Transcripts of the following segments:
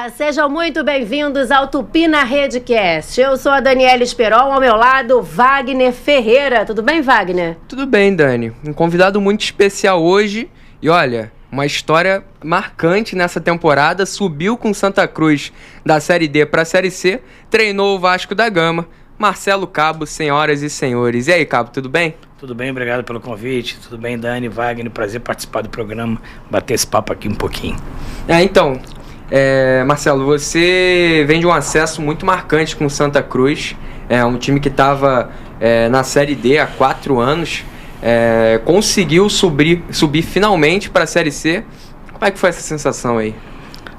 Olá, sejam muito bem-vindos ao Tupi na Redecast. Eu sou a Daniela Esperon, ao meu lado, Wagner Ferreira. Tudo bem, Wagner? Tudo bem, Dani. Um convidado muito especial hoje. E olha, uma história marcante nessa temporada. Subiu com Santa Cruz da Série D para a Série C, treinou o Vasco da Gama. Marcelo Cabo, senhoras e senhores. E aí, Cabo, tudo bem? Tudo bem, obrigado pelo convite. Tudo bem, Dani, Wagner, prazer participar do programa, bater esse papo aqui um pouquinho. Marcelo, você vem de um acesso muito marcante com o Santa Cruz, um time que estava na Série D há 4 anos, conseguiu subir finalmente para a Série C. Como é que foi essa sensação aí?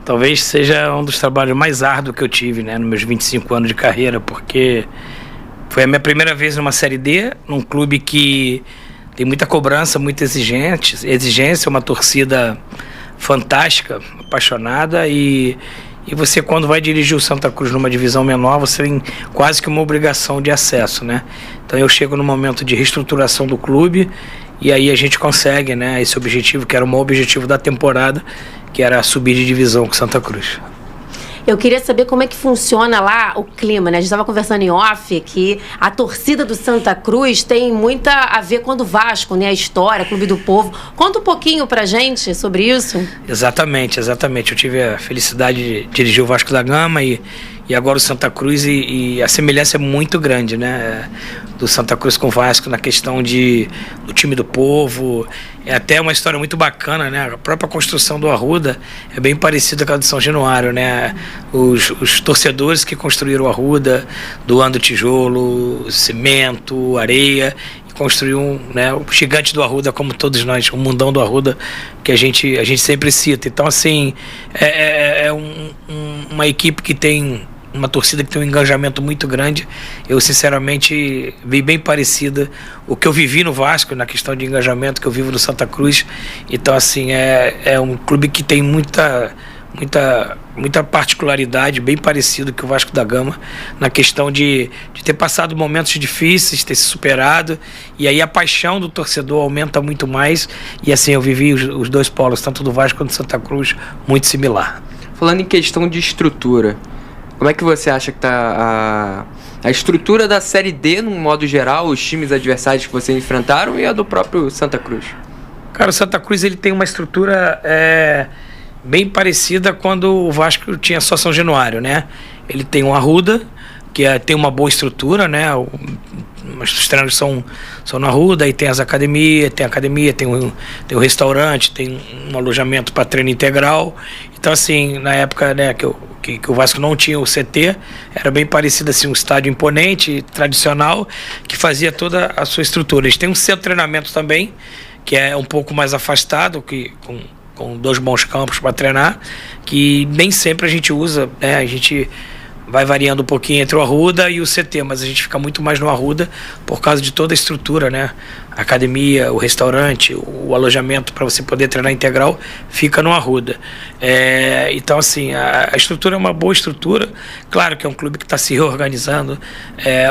Talvez seja um dos trabalhos mais árduos que eu tive, né, nos meus 25 anos de carreira, porque foi a minha primeira vez numa Série D, num clube que tem muita cobrança, muita exigência, uma torcida fantástica, apaixonada, e você, quando vai dirigir o Santa Cruz numa divisão menor, você tem quase que uma obrigação de acesso, né? Então eu chego no momento de reestruturação do clube e aí a gente consegue, né, esse objetivo, que era o maior objetivo da temporada, que era subir de divisão com o Santa Cruz. Eu queria saber como é que funciona lá o clima, né? A gente estava conversando em off que a torcida do Santa Cruz tem muito a ver com o Vasco, né? A história, Clube do Povo. Conta um pouquinho pra gente sobre isso. Exatamente. Eu tive a felicidade de dirigir o Vasco da Gama e agora o Santa Cruz, e a semelhança é muito grande, né? Do Santa Cruz com o Vasco na questão do time do povo. É até uma história muito bacana, né? A própria construção do Arruda é bem parecida com a do São Januário, né? Os torcedores que construíram o Arruda, doando tijolo, cimento, areia, e construiu o gigante do Arruda, como todos nós, o mundão do Arruda, que a gente sempre cita. Então, assim, uma equipe que tem uma torcida que tem um engajamento muito grande. Eu, sinceramente, vi bem parecida o que eu vivi no Vasco, na questão de engajamento que eu vivo no Santa Cruz. Então, assim, é um clube que tem muita particularidade, bem parecido que o Vasco da Gama, na questão de ter passado momentos difíceis, ter se superado, e aí a paixão do torcedor aumenta muito mais. E assim, eu vivi os dois polos, tanto do Vasco quanto do Santa Cruz, muito similar. Falando em questão de estrutura, como é que você acha que está a estrutura da Série D, no modo geral, os times adversários que vocês enfrentaram e a do próprio Santa Cruz? Cara, o Santa Cruz ele tem uma estrutura bem parecida quando o Vasco tinha só São Januário, né? Ele tem um Arruda, que tem uma boa estrutura, né? Os treinos são na Arruda, aí tem as academias, tem um restaurante, tem um alojamento para treino integral. Então, assim, na época, né, que o Vasco não tinha o CT, era bem parecido, assim, um estádio imponente, tradicional, que fazia toda a sua estrutura. Eles têm um centro de treinamento também, que é um pouco mais afastado, com 2 bons campos para treinar, que nem sempre a gente usa, né? A gente vai variando um pouquinho entre o Arruda e o CT, mas a gente fica muito mais no Arruda por causa de toda a estrutura, né? A academia, o restaurante, o alojamento para você poder treinar integral fica no Arruda. Então, assim, a estrutura é uma boa estrutura. Claro que é um clube que está se reorganizando.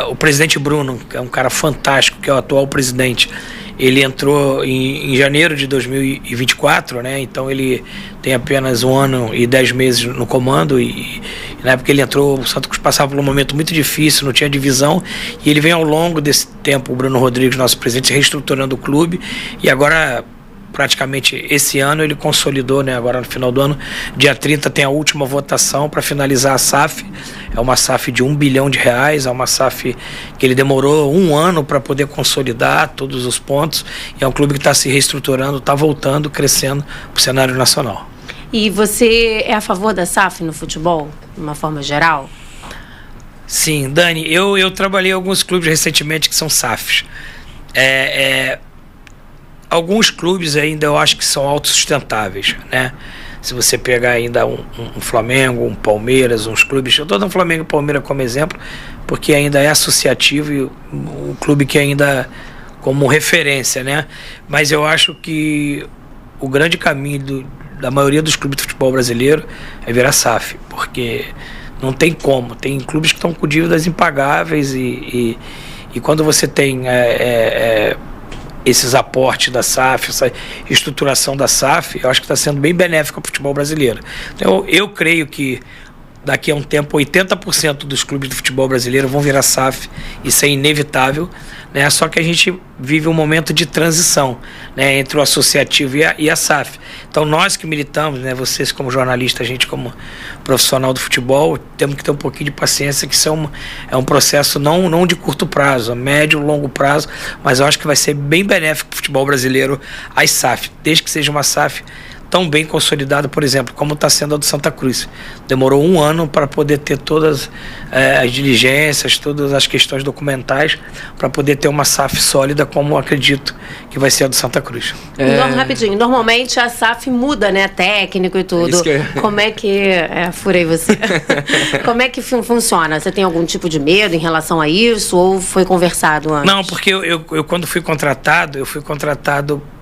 O presidente Bruno, que é um cara fantástico, que é o atual presidente, ele entrou em janeiro de 2024, né? Então ele tem apenas 1 ano e 10 meses no comando, e na época que ele entrou, o Santa Cruz passava por um momento muito difícil, não tinha divisão, e ele vem ao longo desse tempo, o Bruno Rodrigues, nosso presidente, reestruturando o clube, e agora praticamente esse ano ele consolidou, né? Agora no final do ano, dia 30, tem a última votação para finalizar a SAF. É uma SAF de R$1 bilhão, é uma SAF que ele demorou 1 ano para poder consolidar todos os pontos, e é um clube que está se reestruturando, está voltando, crescendo para o cenário nacional. E você é a favor da SAF no futebol, de uma forma geral? Sim, Dani, eu trabalhei em alguns clubes recentemente que são SAFs. Alguns clubes ainda eu acho que são autossustentáveis, né? Se você pegar ainda um Flamengo, um Palmeiras, uns clubes... Eu estou dando Flamengo e Palmeiras como exemplo, porque ainda é associativo e um clube que ainda como referência, né? Mas eu acho que o grande caminho da maioria dos clubes de futebol brasileiro é virar SAF, porque não tem como. Tem clubes que estão com dívidas impagáveis e quando você tem... esses aportes da SAF, essa estruturação da SAF, eu acho que está sendo bem benéfico para o futebol brasileiro. Então, eu creio que daqui a um tempo 80% dos clubes do futebol brasileiro vão virar SAF, isso é inevitável, né? Só que a gente vive um momento de transição, né, entre o associativo e a SAF. Então nós que militamos, né, vocês como jornalista, a gente como profissional do futebol, temos que ter um pouquinho de paciência, que isso é um processo não de curto prazo, a médio, longo prazo, mas eu acho que vai ser bem benéfico para o futebol brasileiro as SAF, desde que seja uma SAF tão bem consolidada, por exemplo, como está sendo a do Santa Cruz. Demorou 1 ano para poder ter todas as diligências, todas as questões documentais, para poder ter uma SAF sólida, como acredito que vai ser a do Santa Cruz. Rapidinho, normalmente a SAF muda, né, técnico e tudo. Como é que... furei você. Como é que funciona? Você tem algum tipo de medo em relação a isso, ou foi conversado antes? Não, porque eu quando fui contratado,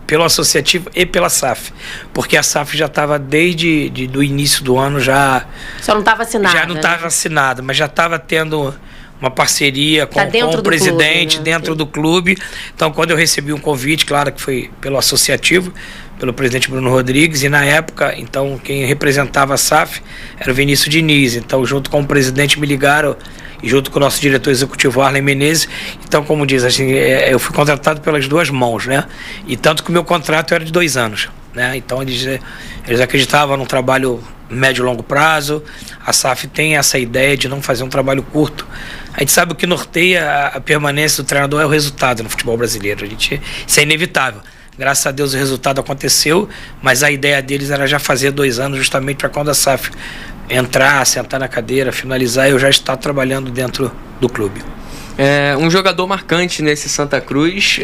pelo associativo e pela SAF, porque a SAF já estava desde do início do ano já... Só não estava assinado. Já não estava assinado, mas já estava tendo uma parceria com o presidente, clube, né? Dentro do clube. Então, quando eu recebi um convite, claro que foi pelo associativo, pelo presidente Bruno Rodrigues, e na época, então, quem representava a SAF era o Vinícius Diniz. Então, junto com o presidente, me ligaram, e junto com o nosso diretor executivo, Arlen Menezes. Então, como diz, assim, eu fui contratado pelas duas mãos, né? E tanto que o meu contrato era de 2 anos, né? Então, eles acreditavam num trabalho médio e longo prazo. A SAF tem essa ideia de não fazer um trabalho curto. A gente sabe o que norteia a permanência do treinador é o resultado no futebol brasileiro. Isso é inevitável. Graças a Deus o resultado aconteceu, mas a ideia deles era já fazer 2 anos, justamente para quando a SAF entrar, sentar na cadeira, finalizar, eu já estar trabalhando dentro do clube. Um jogador marcante nesse Santa Cruz,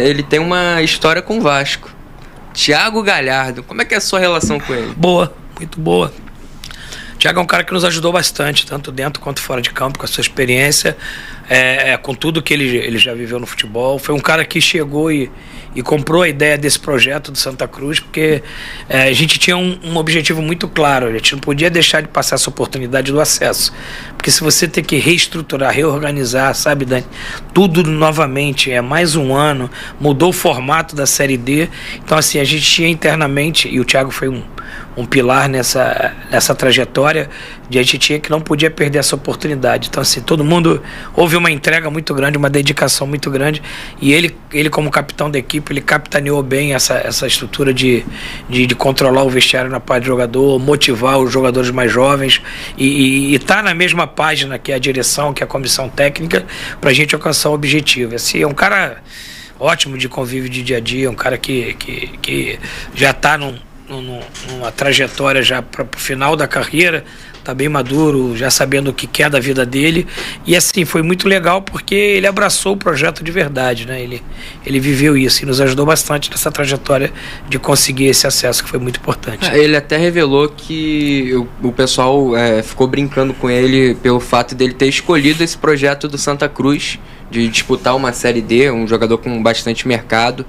ele tem uma história com o Vasco. Thiago Galhardo, como é que é a sua relação com ele? Boa, muito boa. Thiago é um cara que nos ajudou bastante, tanto dentro quanto fora de campo, com a sua experiência, com tudo que ele já viveu no futebol. Foi um cara que chegou e comprou a ideia desse projeto do Santa Cruz, porque a gente tinha um objetivo muito claro, a gente não podia deixar de passar essa oportunidade do acesso. Porque se você tem que reestruturar, reorganizar, sabe, Dani, tudo novamente, mais 1 ano, mudou o formato da Série D. Então, assim, a gente tinha internamente, e o Thiago foi um pilar nessa trajetória, de a gente tinha que não podia perder essa oportunidade. Então, assim, todo mundo, houve uma entrega muito grande, uma dedicação muito grande, e ele como capitão da equipe, ele capitaneou bem essa estrutura de controlar o vestiário na parte do jogador, motivar os jogadores mais jovens, e tá na mesma página que a direção, que a comissão técnica, para a gente alcançar o objetivo. Assim, é um cara ótimo de convívio de dia a dia, um cara que já está numa trajetória já para o final da carreira, tá bem maduro, já sabendo o que quer da vida dele, e assim, foi muito legal porque ele abraçou o projeto de verdade, né? Ele viveu isso e nos ajudou bastante nessa trajetória de conseguir esse acesso, que foi muito importante. Ele até revelou que o pessoal ficou brincando com ele pelo fato dele ter escolhido esse projeto do Santa Cruz, de disputar uma Série D, um jogador com bastante mercado.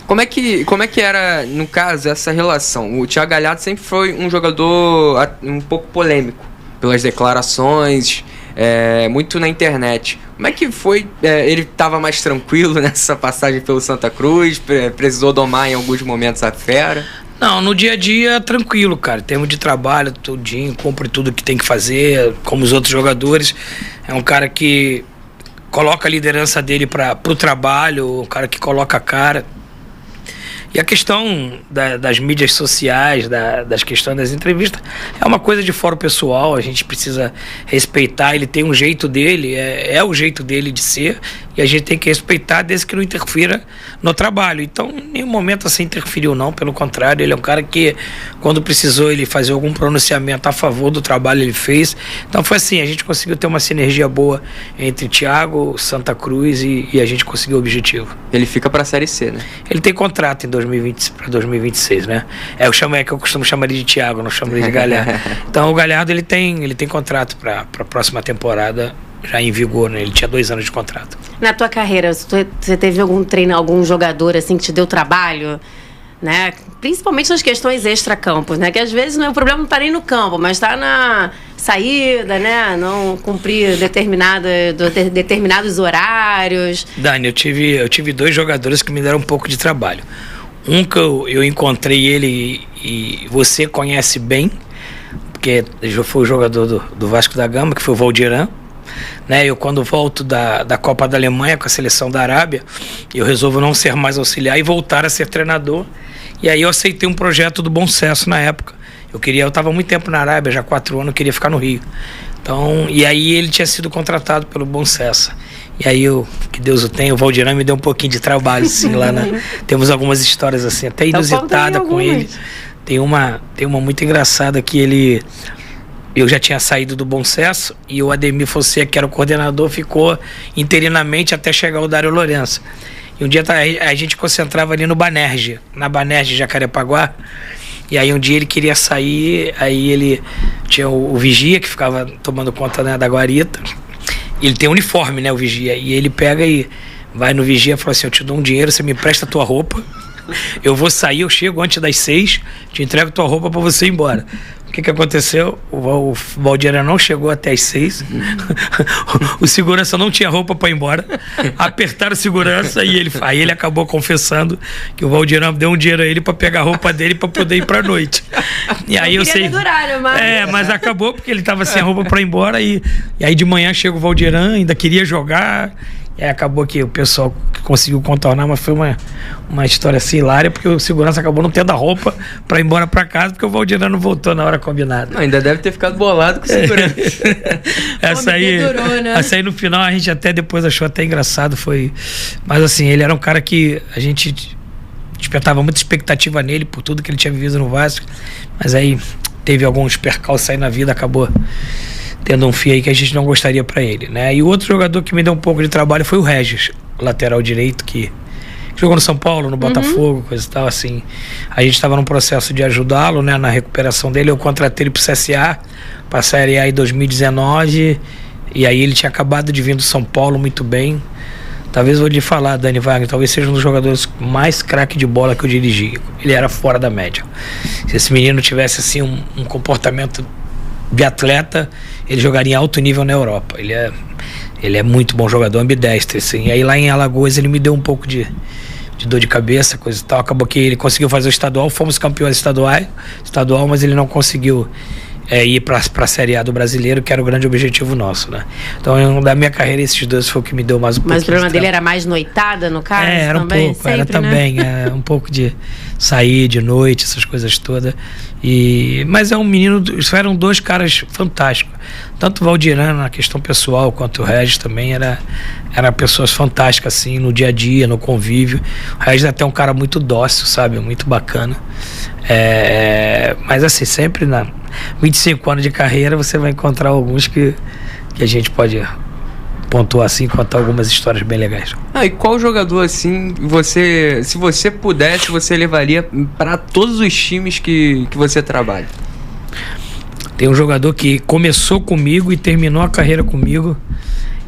Como é que era, no caso, essa relação? O Thiago Galhardo sempre foi um jogador um pouco polêmico, pelas declarações, muito na internet. Como é que foi? Ele estava mais tranquilo nessa passagem pelo Santa Cruz? Precisou domar em alguns momentos a fera? Não, no dia a dia, tranquilo, cara. Em termos de trabalho, tudinho, cumpre tudo que tem que fazer, como os outros jogadores. É um cara que coloca a liderança dele para o trabalho, um cara que coloca a cara. E a questão das mídias sociais, das questões das entrevistas, é uma coisa de fora pessoal, a gente precisa respeitar, ele tem um jeito dele, é o jeito dele de ser, e a gente tem que respeitar desde que não interfira no trabalho. Então, em nenhum momento assim interferiu não, pelo contrário, ele é um cara que, quando precisou ele fazer algum pronunciamento a favor do trabalho, ele fez. Então foi assim, a gente conseguiu ter uma sinergia boa entre Thiago, Santa Cruz e a gente conseguiu o objetivo. Ele fica para a Série C, né? Ele tem contrato em 2020 para 2026, né? Que eu costumo chamar ele de Thiago, não chamo ele de Galhardo. Então o Galhardo ele tem contrato para a próxima temporada já em vigor, né? Ele tinha 2 anos de contrato. Na tua carreira, você teve algum jogador assim que te deu trabalho, né? Principalmente nas questões extra-campos, né? Que às vezes não é o problema, não está nem no campo, mas está na saída, né? Não cumprir determinados horários. Dani, eu tive 2 jogadores que me deram um pouco de trabalho. Um que eu encontrei ele e você conhece bem, porque foi o jogador do Vasco da Gama, que foi o Valdiran, né? Eu, quando volto da Copa da Alemanha com a seleção da Arábia, eu resolvo não ser mais auxiliar e voltar a ser treinador. E aí eu aceitei um projeto do Bom Sucesso na época. Eu estava há muito tempo na Arábia, já 4 anos, eu queria ficar no Rio. Então, e aí ele tinha sido contratado pelo Bom Sucesso. E aí, que Deus o tenha, o Valdiran me deu um pouquinho de trabalho, assim, lá temos algumas histórias, assim, até inusitada com ele. Tem uma muito engraçada que eu já tinha saído do Bom Sucesso e o Ademir Fonseca, que era o coordenador, ficou interinamente até chegar o Dário Lourenço. E um dia a gente concentrava ali no Banerje, na Banerje Jacarepaguá. E aí um dia ele queria sair, aí ele tinha o vigia que ficava tomando conta, né, da guarita. Ele tem uniforme, né, o vigia. E ele pega e vai no vigia e fala assim: eu te dou um dinheiro, você me empresta a tua roupa. Eu vou sair, eu chego antes das 6, te entrego tua roupa para você ir embora. O que aconteceu? O Valdiran não chegou até as 6. O segurança não tinha roupa para ir embora. Apertaram o segurança e aí ele acabou confessando que o Valdiran deu um dinheiro a ele para pegar a roupa dele para poder ir para noite. E aí eu sei. Mas acabou porque ele estava sem a roupa para ir embora e aí de manhã chega o Valdiran, ainda queria jogar. E aí acabou que o pessoal conseguiu contornar, mas foi uma história assim hilária, porque o segurança acabou não tendo a roupa para ir embora para casa, porque o Valdiran não voltou na hora combinada. Não, ainda deve ter ficado bolado com o segurança. Essa aí no final a gente até depois achou até engraçado, mas assim, ele era um cara que a gente despertava muita expectativa nele por tudo que ele tinha vivido no Vasco, mas aí teve alguns percalços aí na vida, acabou tendo um fio aí que a gente não gostaria para ele, né? E o outro jogador que me deu um pouco de trabalho foi o Regis, lateral direito, que jogou no São Paulo, no Botafogo, coisa e tal, assim. A gente estava num processo de ajudá-lo, né, na recuperação dele. Eu contratei ele pro CSA, pra Série A em 2019, e aí ele tinha acabado de vir do São Paulo muito bem. Talvez vou lhe falar, Dani Wagner, talvez seja um dos jogadores mais craque de bola que eu dirigi. Ele era fora da média. Se esse menino tivesse, assim, um comportamento de atleta, ele jogaria em alto nível na Europa. Ele é muito bom jogador, ambidestro, assim. E aí lá em Alagoas ele me deu um pouco de dor de cabeça, coisa e tal. Acabou que ele conseguiu fazer o estadual, fomos campeões estadual, mas ele não conseguiu ir para a Série A do Brasileiro, que era o grande objetivo nosso, né? Então, da minha carreira, esses dois foi o que me deu mais um pouco. Mas o problema dele era mais noitada, no caso? Era também? Um pouco, sempre, era também, né? Um pouco de sair de noite, essas coisas todas. Mas é um menino, eram 2 caras fantásticos. Tanto o Valdiran na questão pessoal, quanto o Regis também eram pessoas fantásticas, assim, no dia a dia, no convívio. O Regis é até um cara muito dócil, sabe? Muito bacana. Mas assim, sempre 25 anos de carreira você vai encontrar alguns que a gente pode pontuar assim, contar algumas histórias bem legais. E qual jogador assim, se você pudesse, você levaria para todos os times que você trabalha? Tem um jogador que começou comigo e terminou a carreira comigo.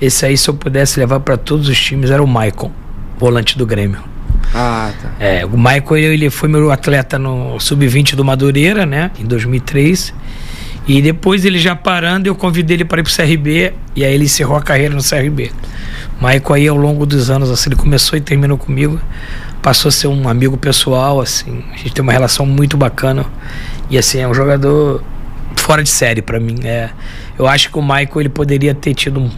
Esse aí, se eu pudesse levar para todos os times, era o Maicon, volante do Grêmio. Tá. O Maicon, ele foi meu atleta no Sub-20 do Madureira, né, em 2003. E depois, ele já parando, eu convidei ele para ir pro CRB, e aí ele encerrou a carreira no CRB. O Maicon aí, ao longo dos anos, assim, ele começou e terminou comigo, passou a ser um amigo pessoal, assim, a gente tem uma relação muito bacana, e assim, é um jogador fora de série para mim. Eu acho que o Maicon, ele poderia ter tido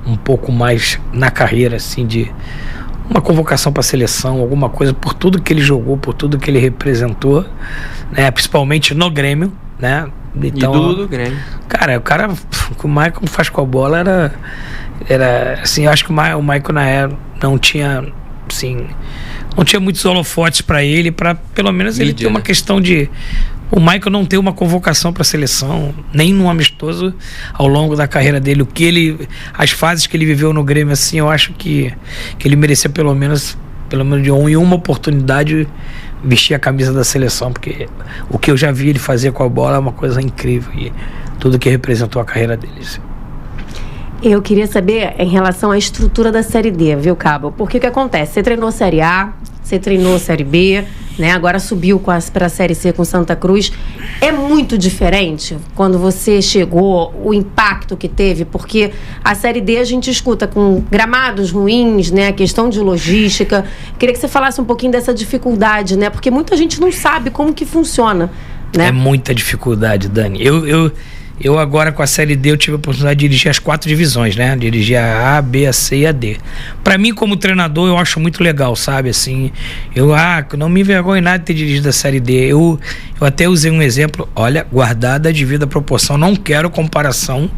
um pouco mais na carreira, assim, de uma convocação para a seleção, alguma coisa, por tudo que ele jogou, por tudo que ele representou, né, principalmente no Grêmio, né? Então, ídolo do Grêmio. Cara, o que o Maicon faz com a bola era assim, eu acho que o Maicon na época não tinha, assim, não tinha muitos holofotes para ele, para pelo menos ele ter uma questão de o Maicon não ter uma convocação para a seleção, nem num amistoso ao longo da carreira dele. As fases que ele viveu no Grêmio, assim, eu acho que ele merecia pelo menos de uma oportunidade vestir a camisa da seleção, porque o que eu já vi ele fazer com a bola é uma coisa incrível, e tudo que representou a carreira dele. Assim. Eu queria saber em relação à estrutura da Série D, viu, Cabo? Porque o que acontece? Você treinou Série A, você treinou Série B, né? Agora subiu para a Série C com Santa Cruz. É muito diferente quando você chegou, o impacto que teve, porque a Série D a gente escuta com gramados ruins, né? A questão de logística. Queria que você falasse um pouquinho dessa dificuldade, né? Porque muita gente não sabe como que funciona né? É muita dificuldade, Dani. Eu agora com a Série D eu tive a oportunidade de dirigir as 4 divisões, né? Dirigir a A, B, a C e a D. Pra mim, como treinador, eu acho muito legal, sabe? Assim, eu não me envergonho nada de ter dirigido a Série D. Eu até usei um exemplo, olha, guardada a devida proporção, não quero comparação,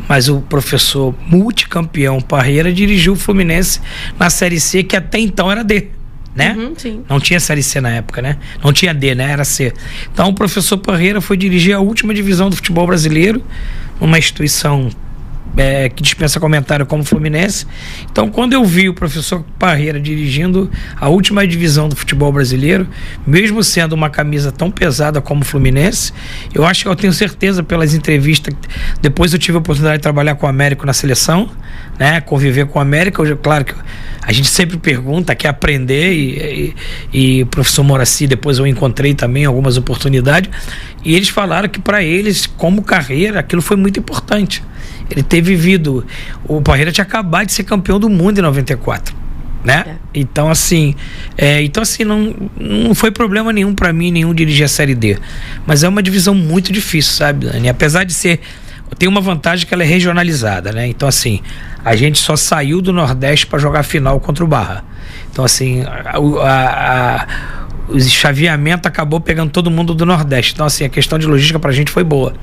mas o professor multicampeão Parreira dirigiu o Fluminense na Série C, que até então era D. Né? Sim. Não tinha Série C na época, né? Não tinha D, né? Era C. Então o professor Parreira foi dirigir a última divisão do futebol brasileiro, numa instituição que dispensa comentário como Fluminense. Então quando eu vi o professor Parreira dirigindo a última divisão do futebol brasileiro, mesmo sendo uma camisa tão pesada como Fluminense, eu tenho certeza pelas entrevistas, depois eu tive a oportunidade de trabalhar com o Américo na seleção, né? Conviver com o Américo, claro que a gente sempre pergunta, quer aprender, e o professor Moraci, depois eu encontrei também algumas oportunidades, e eles falaram que para eles, como carreira, aquilo foi muito importante. Ele ter vivido, o Parreira tinha acabado de ser campeão do mundo em 94, né? Então assim, não foi problema nenhum para mim, nenhum dirigir a Série D, mas é uma divisão muito difícil, sabe, Dani? Apesar de ser, tem uma vantagem que ela é regionalizada, né? Então assim, a gente só saiu do Nordeste para jogar a final contra o Barra. Então assim, o chaveamento acabou pegando todo mundo do Nordeste. Então assim, a questão de logística pra gente foi boa.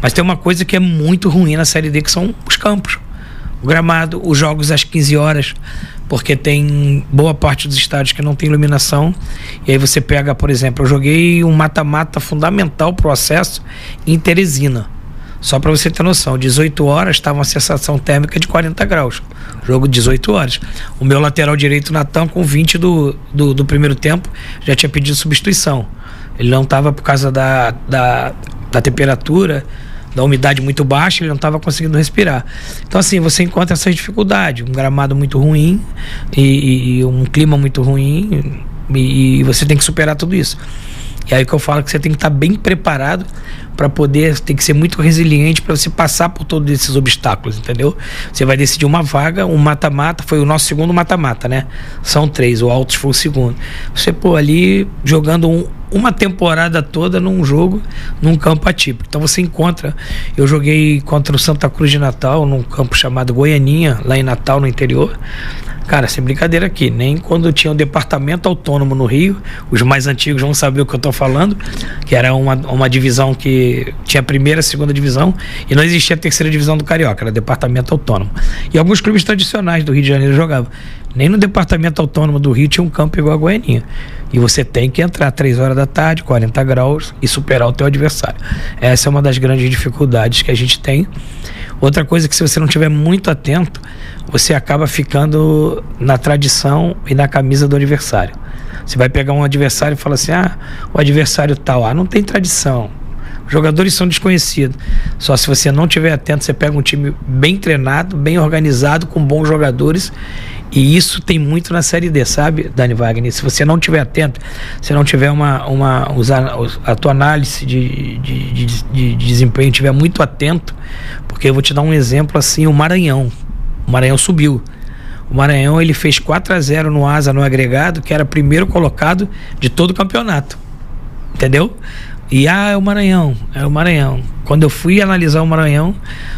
Mas tem uma coisa que é muito ruim na Série D, que são os campos. O gramado, os jogos às 15 horas, porque tem boa parte dos estádios que não tem iluminação. E aí você pega, por exemplo, eu joguei um mata-mata fundamental pro acesso em Teresina. Só para você ter noção, 18 horas estava uma sensação térmica de 40 graus. Jogo 18 horas. O meu lateral direito, Natan, com 20 do primeiro tempo, já tinha pedido substituição. Ele não estava por causa da temperatura, da umidade muito baixa, ele não estava conseguindo respirar. Então assim, você encontra essas dificuldades, um gramado muito ruim e um clima muito ruim, e você tem que superar tudo isso. E aí que eu falo que você tem que estar bem preparado para poder, tem que ser muito resiliente para você passar por todos esses obstáculos, entendeu? Você vai decidir uma vaga, um mata-mata, foi o nosso segundo mata-mata, né? São 3, o Altos foi o segundo. Você, ali jogando uma temporada toda num jogo, num campo atípico. Então você encontra, eu joguei contra o Santa Cruz de Natal, num campo chamado Goianinha, lá em Natal, no interior. Cara, sem brincadeira aqui, nem quando tinha o departamento autônomo no Rio, os mais antigos vão saber o que eu tô falando, que era uma divisão que tinha a primeira, a segunda divisão, e não existia a terceira divisão do Carioca, era departamento autônomo. E alguns clubes tradicionais do Rio de Janeiro jogavam. Nem no departamento autônomo do Rio tinha um campo igual a Goianinha. E você tem que entrar 3 horas da tarde, 40 graus, e superar o teu adversário. Essa é uma das grandes dificuldades que a gente tem. Outra coisa que, se você não estiver muito atento, você acaba ficando na tradição e na camisa do adversário. Você vai pegar um adversário e fala assim, o adversário tal, não tem tradição. Os jogadores são desconhecidos. Só se você não estiver atento, você pega um time bem treinado, bem organizado, com bons jogadores. E isso tem muito na Série D, sabe, Dani Wagner? Se você não estiver atento, se não tiver a tua análise de desempenho, estiver muito atento, porque eu vou te dar um exemplo assim, o Maranhão subiu. O Maranhão, ele fez 4-0 no Asa, no agregado, que era primeiro colocado de todo o campeonato. Entendeu? E é o Maranhão. Quando eu fui analisar o Maranhão,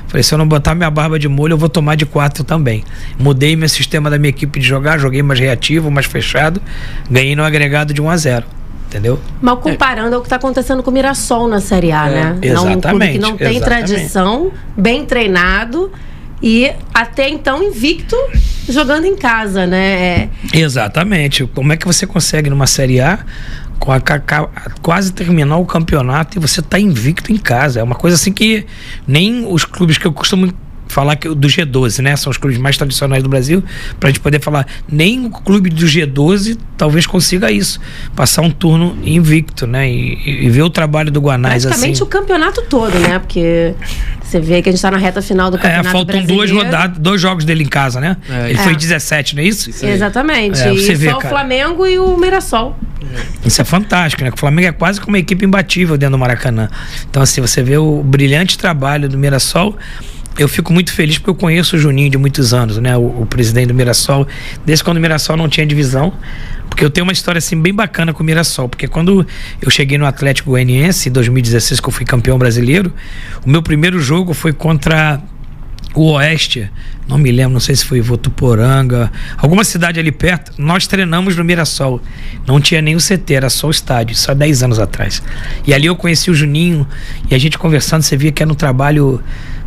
falei, se eu não botar minha barba de molho, eu vou tomar de 4 também. Mudei meu sistema da minha equipe de jogar, joguei mais reativo, mais fechado, ganhei no agregado de 1-0. Entendeu? Mal comparando ao que está acontecendo com o Mirassol na Série A, né? Exatamente. Um clube que não tem tradição, bem treinado e até então invicto, jogando em casa, né? Exatamente. Como é que você consegue numa Série A quase terminar o campeonato e você tá invicto em casa? É uma coisa assim que nem os clubes que eu costumo falar que do G12, né? São os clubes mais tradicionais do Brasil, pra gente poder falar, nem o clube do G12 talvez consiga isso, passar um turno invicto, né? E ver o trabalho do Guanás praticamente assim. O campeonato todo, né? Porque você vê que a gente tá na reta final do campeonato faltam brasileiro. 2 jogos dele em casa, né? Ele foi 17, não é isso? Exatamente. Você vê, só o Flamengo e o Mirassol. Isso é fantástico, né? O Flamengo é quase como uma equipe imbatível dentro do Maracanã. Então assim, você vê o brilhante trabalho do Mirassol. eu fico muito feliz porque eu conheço o Juninho de muitos anos, né? O presidente do Mirassol, desde quando o Mirassol não tinha divisão, porque eu tenho uma história assim bem bacana com o Mirassol, porque quando eu cheguei no Atlético Goianiense em 2016, que eu fui campeão brasileiro, o meu primeiro jogo foi contra o Oeste, não me lembro, não sei se foi Votuporanga, alguma cidade ali perto. Nós treinamos no Mirassol, não tinha nem o CT, era só o estádio, só 10 anos atrás. E ali eu conheci o Juninho, e a gente conversando, você via que era um trabalho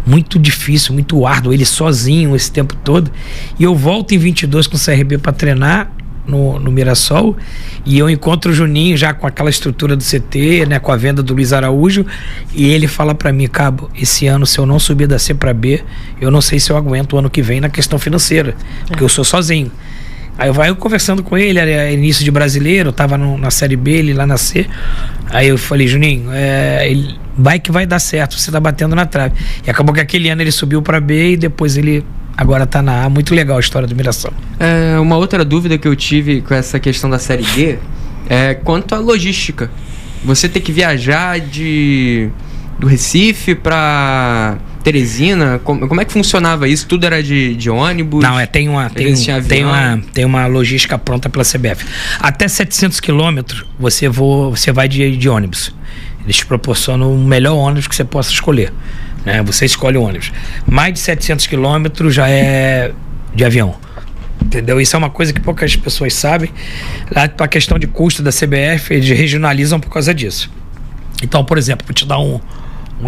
muito difícil, muito árduo, ele sozinho esse tempo todo. E eu volto em 22 com o CRB para treinar no Mirassol, e eu encontro o Juninho já com aquela estrutura do CT, né, com a venda do Luiz Araújo, e ele fala para mim: Cabo, esse ano se eu não subir da C para B, eu não sei se eu aguento o ano que vem na questão financeira, porque eu sou sozinho. Aí eu conversando com ele, era início de brasileiro, eu tava na Série B, ele lá na C. Aí eu falei: Juninho, vai que vai dar certo, você tá batendo na trave. E acabou que aquele ano ele subiu para B e depois ele agora tá na A. Muito legal a história do Mirassol. Uma outra dúvida que eu tive com essa questão da Série D é quanto à logística. Você ter que viajar do Recife para Teresina, como é que funcionava isso? Tudo era de ônibus? Não, tem uma logística pronta pela CBF. Até 700 quilômetros você vai de ônibus. Eles te proporcionam o melhor ônibus que você possa escolher, né? Você escolhe o ônibus. Mais de 700 quilômetros já é de avião. Entendeu? Isso é uma coisa que poucas pessoas sabem. Lá, para a questão de custo da CBF, eles regionalizam por causa disso. Então, por exemplo, vou te dar um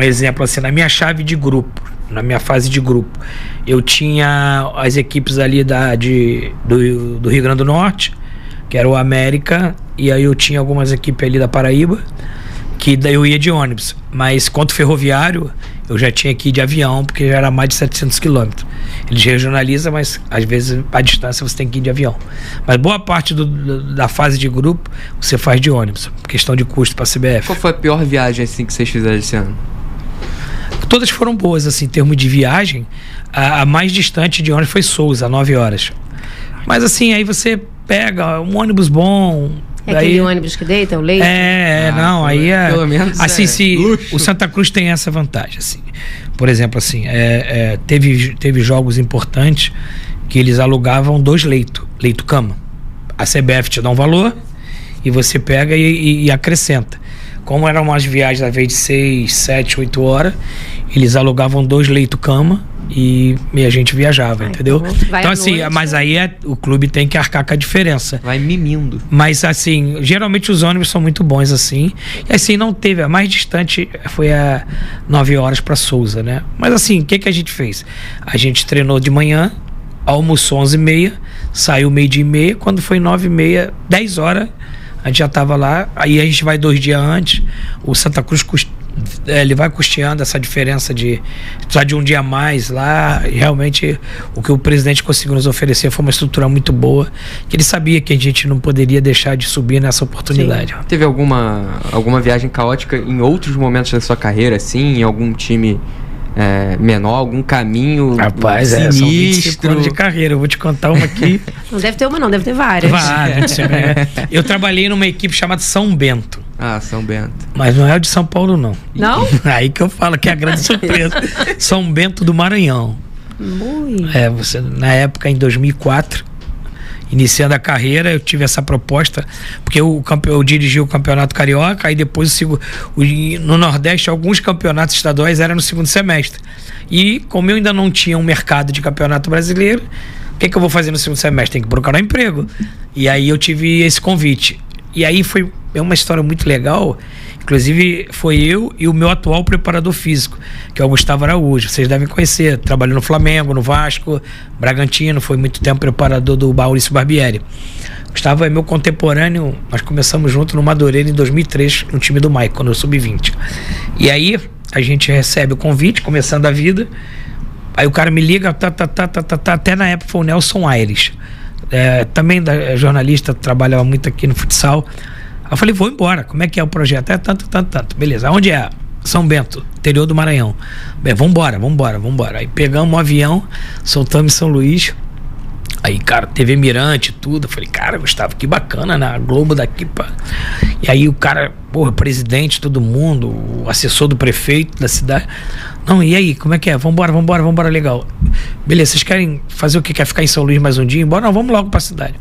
exemplo assim, na minha chave de grupo, na minha fase de grupo, eu tinha as equipes ali do Rio Grande do Norte, que era o América, e aí eu tinha algumas equipes ali da Paraíba, que daí eu ia de ônibus, mas quanto ferroviário, eu já tinha que ir de avião, porque já era mais de 700 quilômetros. Eles regionalizam, mas às vezes a distância você tem que ir de avião. Mas boa parte da fase de grupo você faz de ônibus, questão de custo para a CBF. Qual foi a pior viagem assim que vocês fizeram esse ano? Todas foram boas, assim, em termos de viagem. A mais distante de ônibus foi Souza, 9 horas. Mas assim, aí você pega um ônibus bom. Aquele ônibus que deita, o leite? Não, aí é... Pelo menos assim, o Santa Cruz tem essa vantagem, assim. Por exemplo, assim, teve jogos importantes que eles alugavam 2 leito-cama. A CBF te dá um valor e você pega e acrescenta. Como eram umas viagens, às vezes de 6, 7, 8 horas, eles alugavam 2 leito-cama e a gente viajava, entendeu? Então assim, mas aí o clube tem que arcar com a diferença. Vai mimindo. Mas assim, geralmente os ônibus são muito bons assim. E assim, não teve, a mais distante foi a 9 horas para Souza, né? Mas assim, o que a gente fez? A gente treinou de manhã, almoçou 11h30, saiu 12h30, quando foi 9h30, 10 horas, a gente já estava lá. Aí a gente vai 2 dias antes, o Santa Cruz ele vai custeando essa diferença de precisar de um dia a mais lá. E realmente o que o presidente conseguiu nos oferecer foi uma estrutura muito boa, que ele sabia que a gente não poderia deixar de subir nessa oportunidade. Sim. Teve alguma viagem caótica em outros momentos da sua carreira, assim, em algum time menor, algum caminho sinistro? São 25 anos de carreira, eu vou te contar uma aqui. Não deve ter uma não, deve ter várias. Eu trabalhei numa equipe chamada São Bento. São Bento. Mas não é o de São Paulo, não. Não? Aí que eu falo que é a grande surpresa. São Bento do Maranhão. Na época, em 2004, iniciando a carreira, eu tive essa proposta, porque eu dirigi o Campeonato Carioca, aí depois no Nordeste, alguns campeonatos estaduais eram no segundo semestre. E como eu ainda não tinha um mercado de campeonato brasileiro, o que eu vou fazer no segundo semestre? Tem que procurar um emprego. E aí eu tive esse convite. E aí é uma história muito legal. Inclusive, foi eu e o meu atual preparador físico, que é o Gustavo Araújo. Vocês devem conhecer. Trabalhou no Flamengo, no Vasco, Bragantino. Foi muito tempo preparador do Maurício Barbieri. Gustavo é meu contemporâneo. Nós começamos junto no Madureira em 2003, no time do Maicon, no Sub-20. E aí, a gente recebe o convite, começando a vida. Aí o cara me liga, até na época foi o Nelson Aires. Também jornalista, trabalhava muito aqui no futsal. Eu falei, vou embora, como é que é o projeto? Tanto. Beleza, onde é? São Bento, interior do Maranhão. Bem, vambora. Aí pegamos um avião, soltamos em São Luís. Aí, cara, TV Mirante, tudo. Eu falei, cara, Gustavo, que bacana, né? A Globo daqui, pá. E aí o cara, porra, presidente, todo mundo, o assessor do prefeito da cidade. Não, e aí, como é que é? Vambora, legal. Beleza, vocês querem fazer o quê? Quer ficar em São Luís mais um dia? Embora, não, vamos logo pra cidade.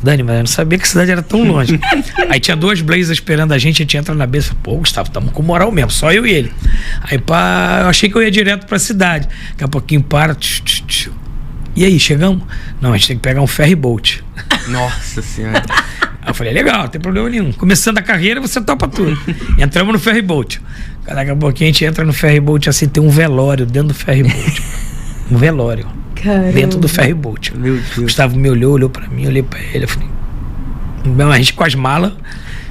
Dani, mas eu não sabia que a cidade era tão longe. Aí tinha 2 blazers esperando a gente entra na beça. Pô, Gustavo, tamo com moral mesmo, só eu e ele. Aí, pá, eu achei que eu ia direto pra cidade. Daqui a pouquinho para. E aí, chegamos? Não, a gente tem que pegar um ferry boat. Nossa senhora. Aí eu falei, legal, não tem problema nenhum. Começando a carreira, você topa tudo. Entramos no ferry boat. Daqui a pouquinho a gente entra no ferry boat, assim, tem um velório dentro do ferry boat. Um velório. Caramba. Dentro do ferry boat. Meu Deus. Gustavo me olhou pra mim, olhei pra ele, eu falei, a gente com as malas,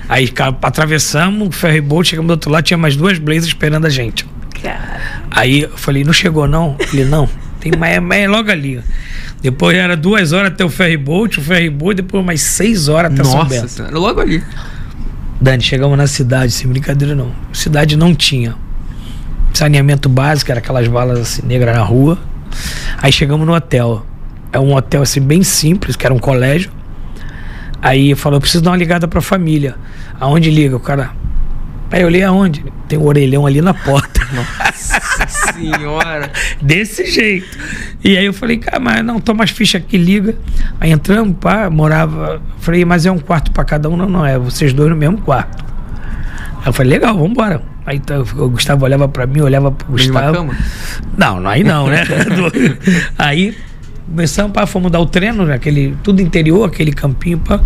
aí atravessamos o ferry boat, chegamos do outro lado, tinha mais 2 blazers esperando a gente. Cara. Aí eu falei, não chegou não? Ele, não, tem mais, é logo ali. Depois era 2 horas até o ferry boat, depois mais 6 horas até São Bento. Nossa, logo ali. Dani, chegamos na cidade, sem brincadeira não. Cidade não tinha saneamento básico, era aquelas balas assim, negras na rua. Aí chegamos no hotel. É um hotel assim bem simples, que era um colégio. Aí falou, eu preciso dar uma ligada pra família. Aonde liga? O cara, aí eu olhei aonde? Tem um orelhão ali na porta. Nossa senhora. Desse jeito. E aí eu falei, cara, mas não, toma as fichas aqui, liga. Aí entramos, pá, morava. Falei, mas é um quarto pra cada um? Não, é vocês 2 no mesmo quarto. Aí eu falei, legal, vambora. Aí o Gustavo olhava pra mim, olhava pro Gustavo. Cama? Não, aí não, né? Aí começamos, pá, fomos dar o treino, né? Tudo interior, aquele campinho, pá.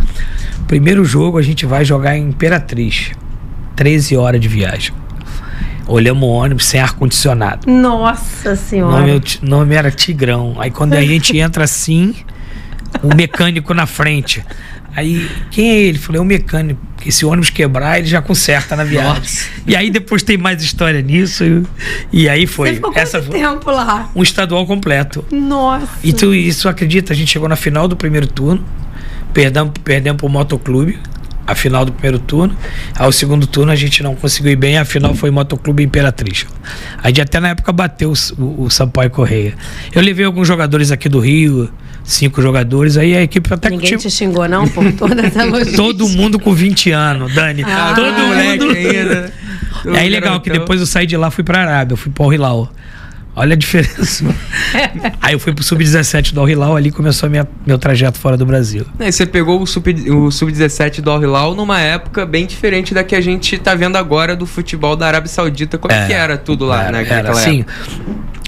Primeiro jogo a gente vai jogar em Imperatriz. 13 horas de viagem. Olhamos o ônibus sem ar-condicionado. Nossa senhora. O nome era Tigrão. Aí quando a gente entra assim, o mecânico na frente. Aí, quem é ele? Falei, é o mecânico. Se o ônibus quebrar, ele já conserta na viagem. Nossa. E aí depois tem mais história nisso. E aí foi. Você ficou quanto tempo lá? Um estadual completo. Nossa. E tu isso acredita? A gente chegou na final do primeiro turno. Perdemos pro Motoclube. A final do primeiro turno. Ao segundo turno a gente não conseguiu ir bem. A final foi Motoclube Imperatriz. A gente até na época bateu o Sampaio Correia. Eu levei alguns jogadores aqui do Rio, 5 jogadores. Aí a equipe até Ninguém te xingou não por toda essa logística? Todo mundo com 20 anos, Dani. Todo mundo. Ainda. E aí legal que depois eu saí de lá, fui pra Arábia, eu fui pro Al-Hilal. Olha a diferença. Aí eu fui pro Sub-17 do Al-Hilal, ali começou meu trajeto fora do Brasil. Aí você pegou o Sub-17 do Al-Hilal numa época bem diferente da que a gente tá vendo agora do futebol da Arábia Saudita. Como é que era tudo lá, né? Era assim.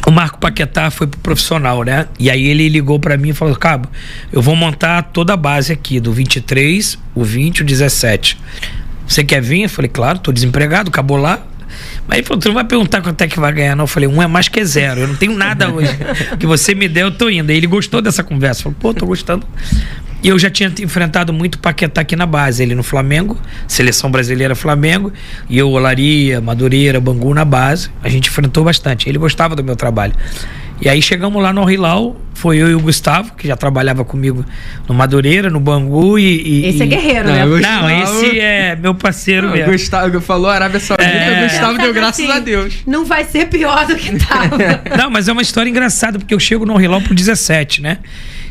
O Marco Paquetá foi pro profissional, né? E aí ele ligou pra mim e falou, Cabo, eu vou montar toda a base aqui, do 23, o 20 e o 17. Você quer vir? Eu falei, claro, tô desempregado, acabou lá. Mas ele falou, tu não vai perguntar quanto é que vai ganhar, não. Eu falei, 1 é mais que 0, eu não tenho nada hoje. O que você me der, eu tô indo. Aí ele gostou dessa conversa, falou, pô, tô gostando. E eu já tinha enfrentado muito Paquetá aqui na base, ele no Flamengo, Seleção Brasileira Flamengo, e eu, Olaria, Madureira, Bangu na base. A gente enfrentou bastante, ele gostava do meu trabalho. E aí chegamos lá no Al-Hilal, foi eu e o Gustavo, que já trabalhava comigo no Madureira, no Bangu Esse é guerreiro, né? Não, esse é meu parceiro mesmo. Gustavo falou Arábia Saudita, o Gustavo deu graças a Deus. Não vai ser pior do que tava. Não, mas é uma história engraçada, porque eu chego no Al-Hilal pro 17, né?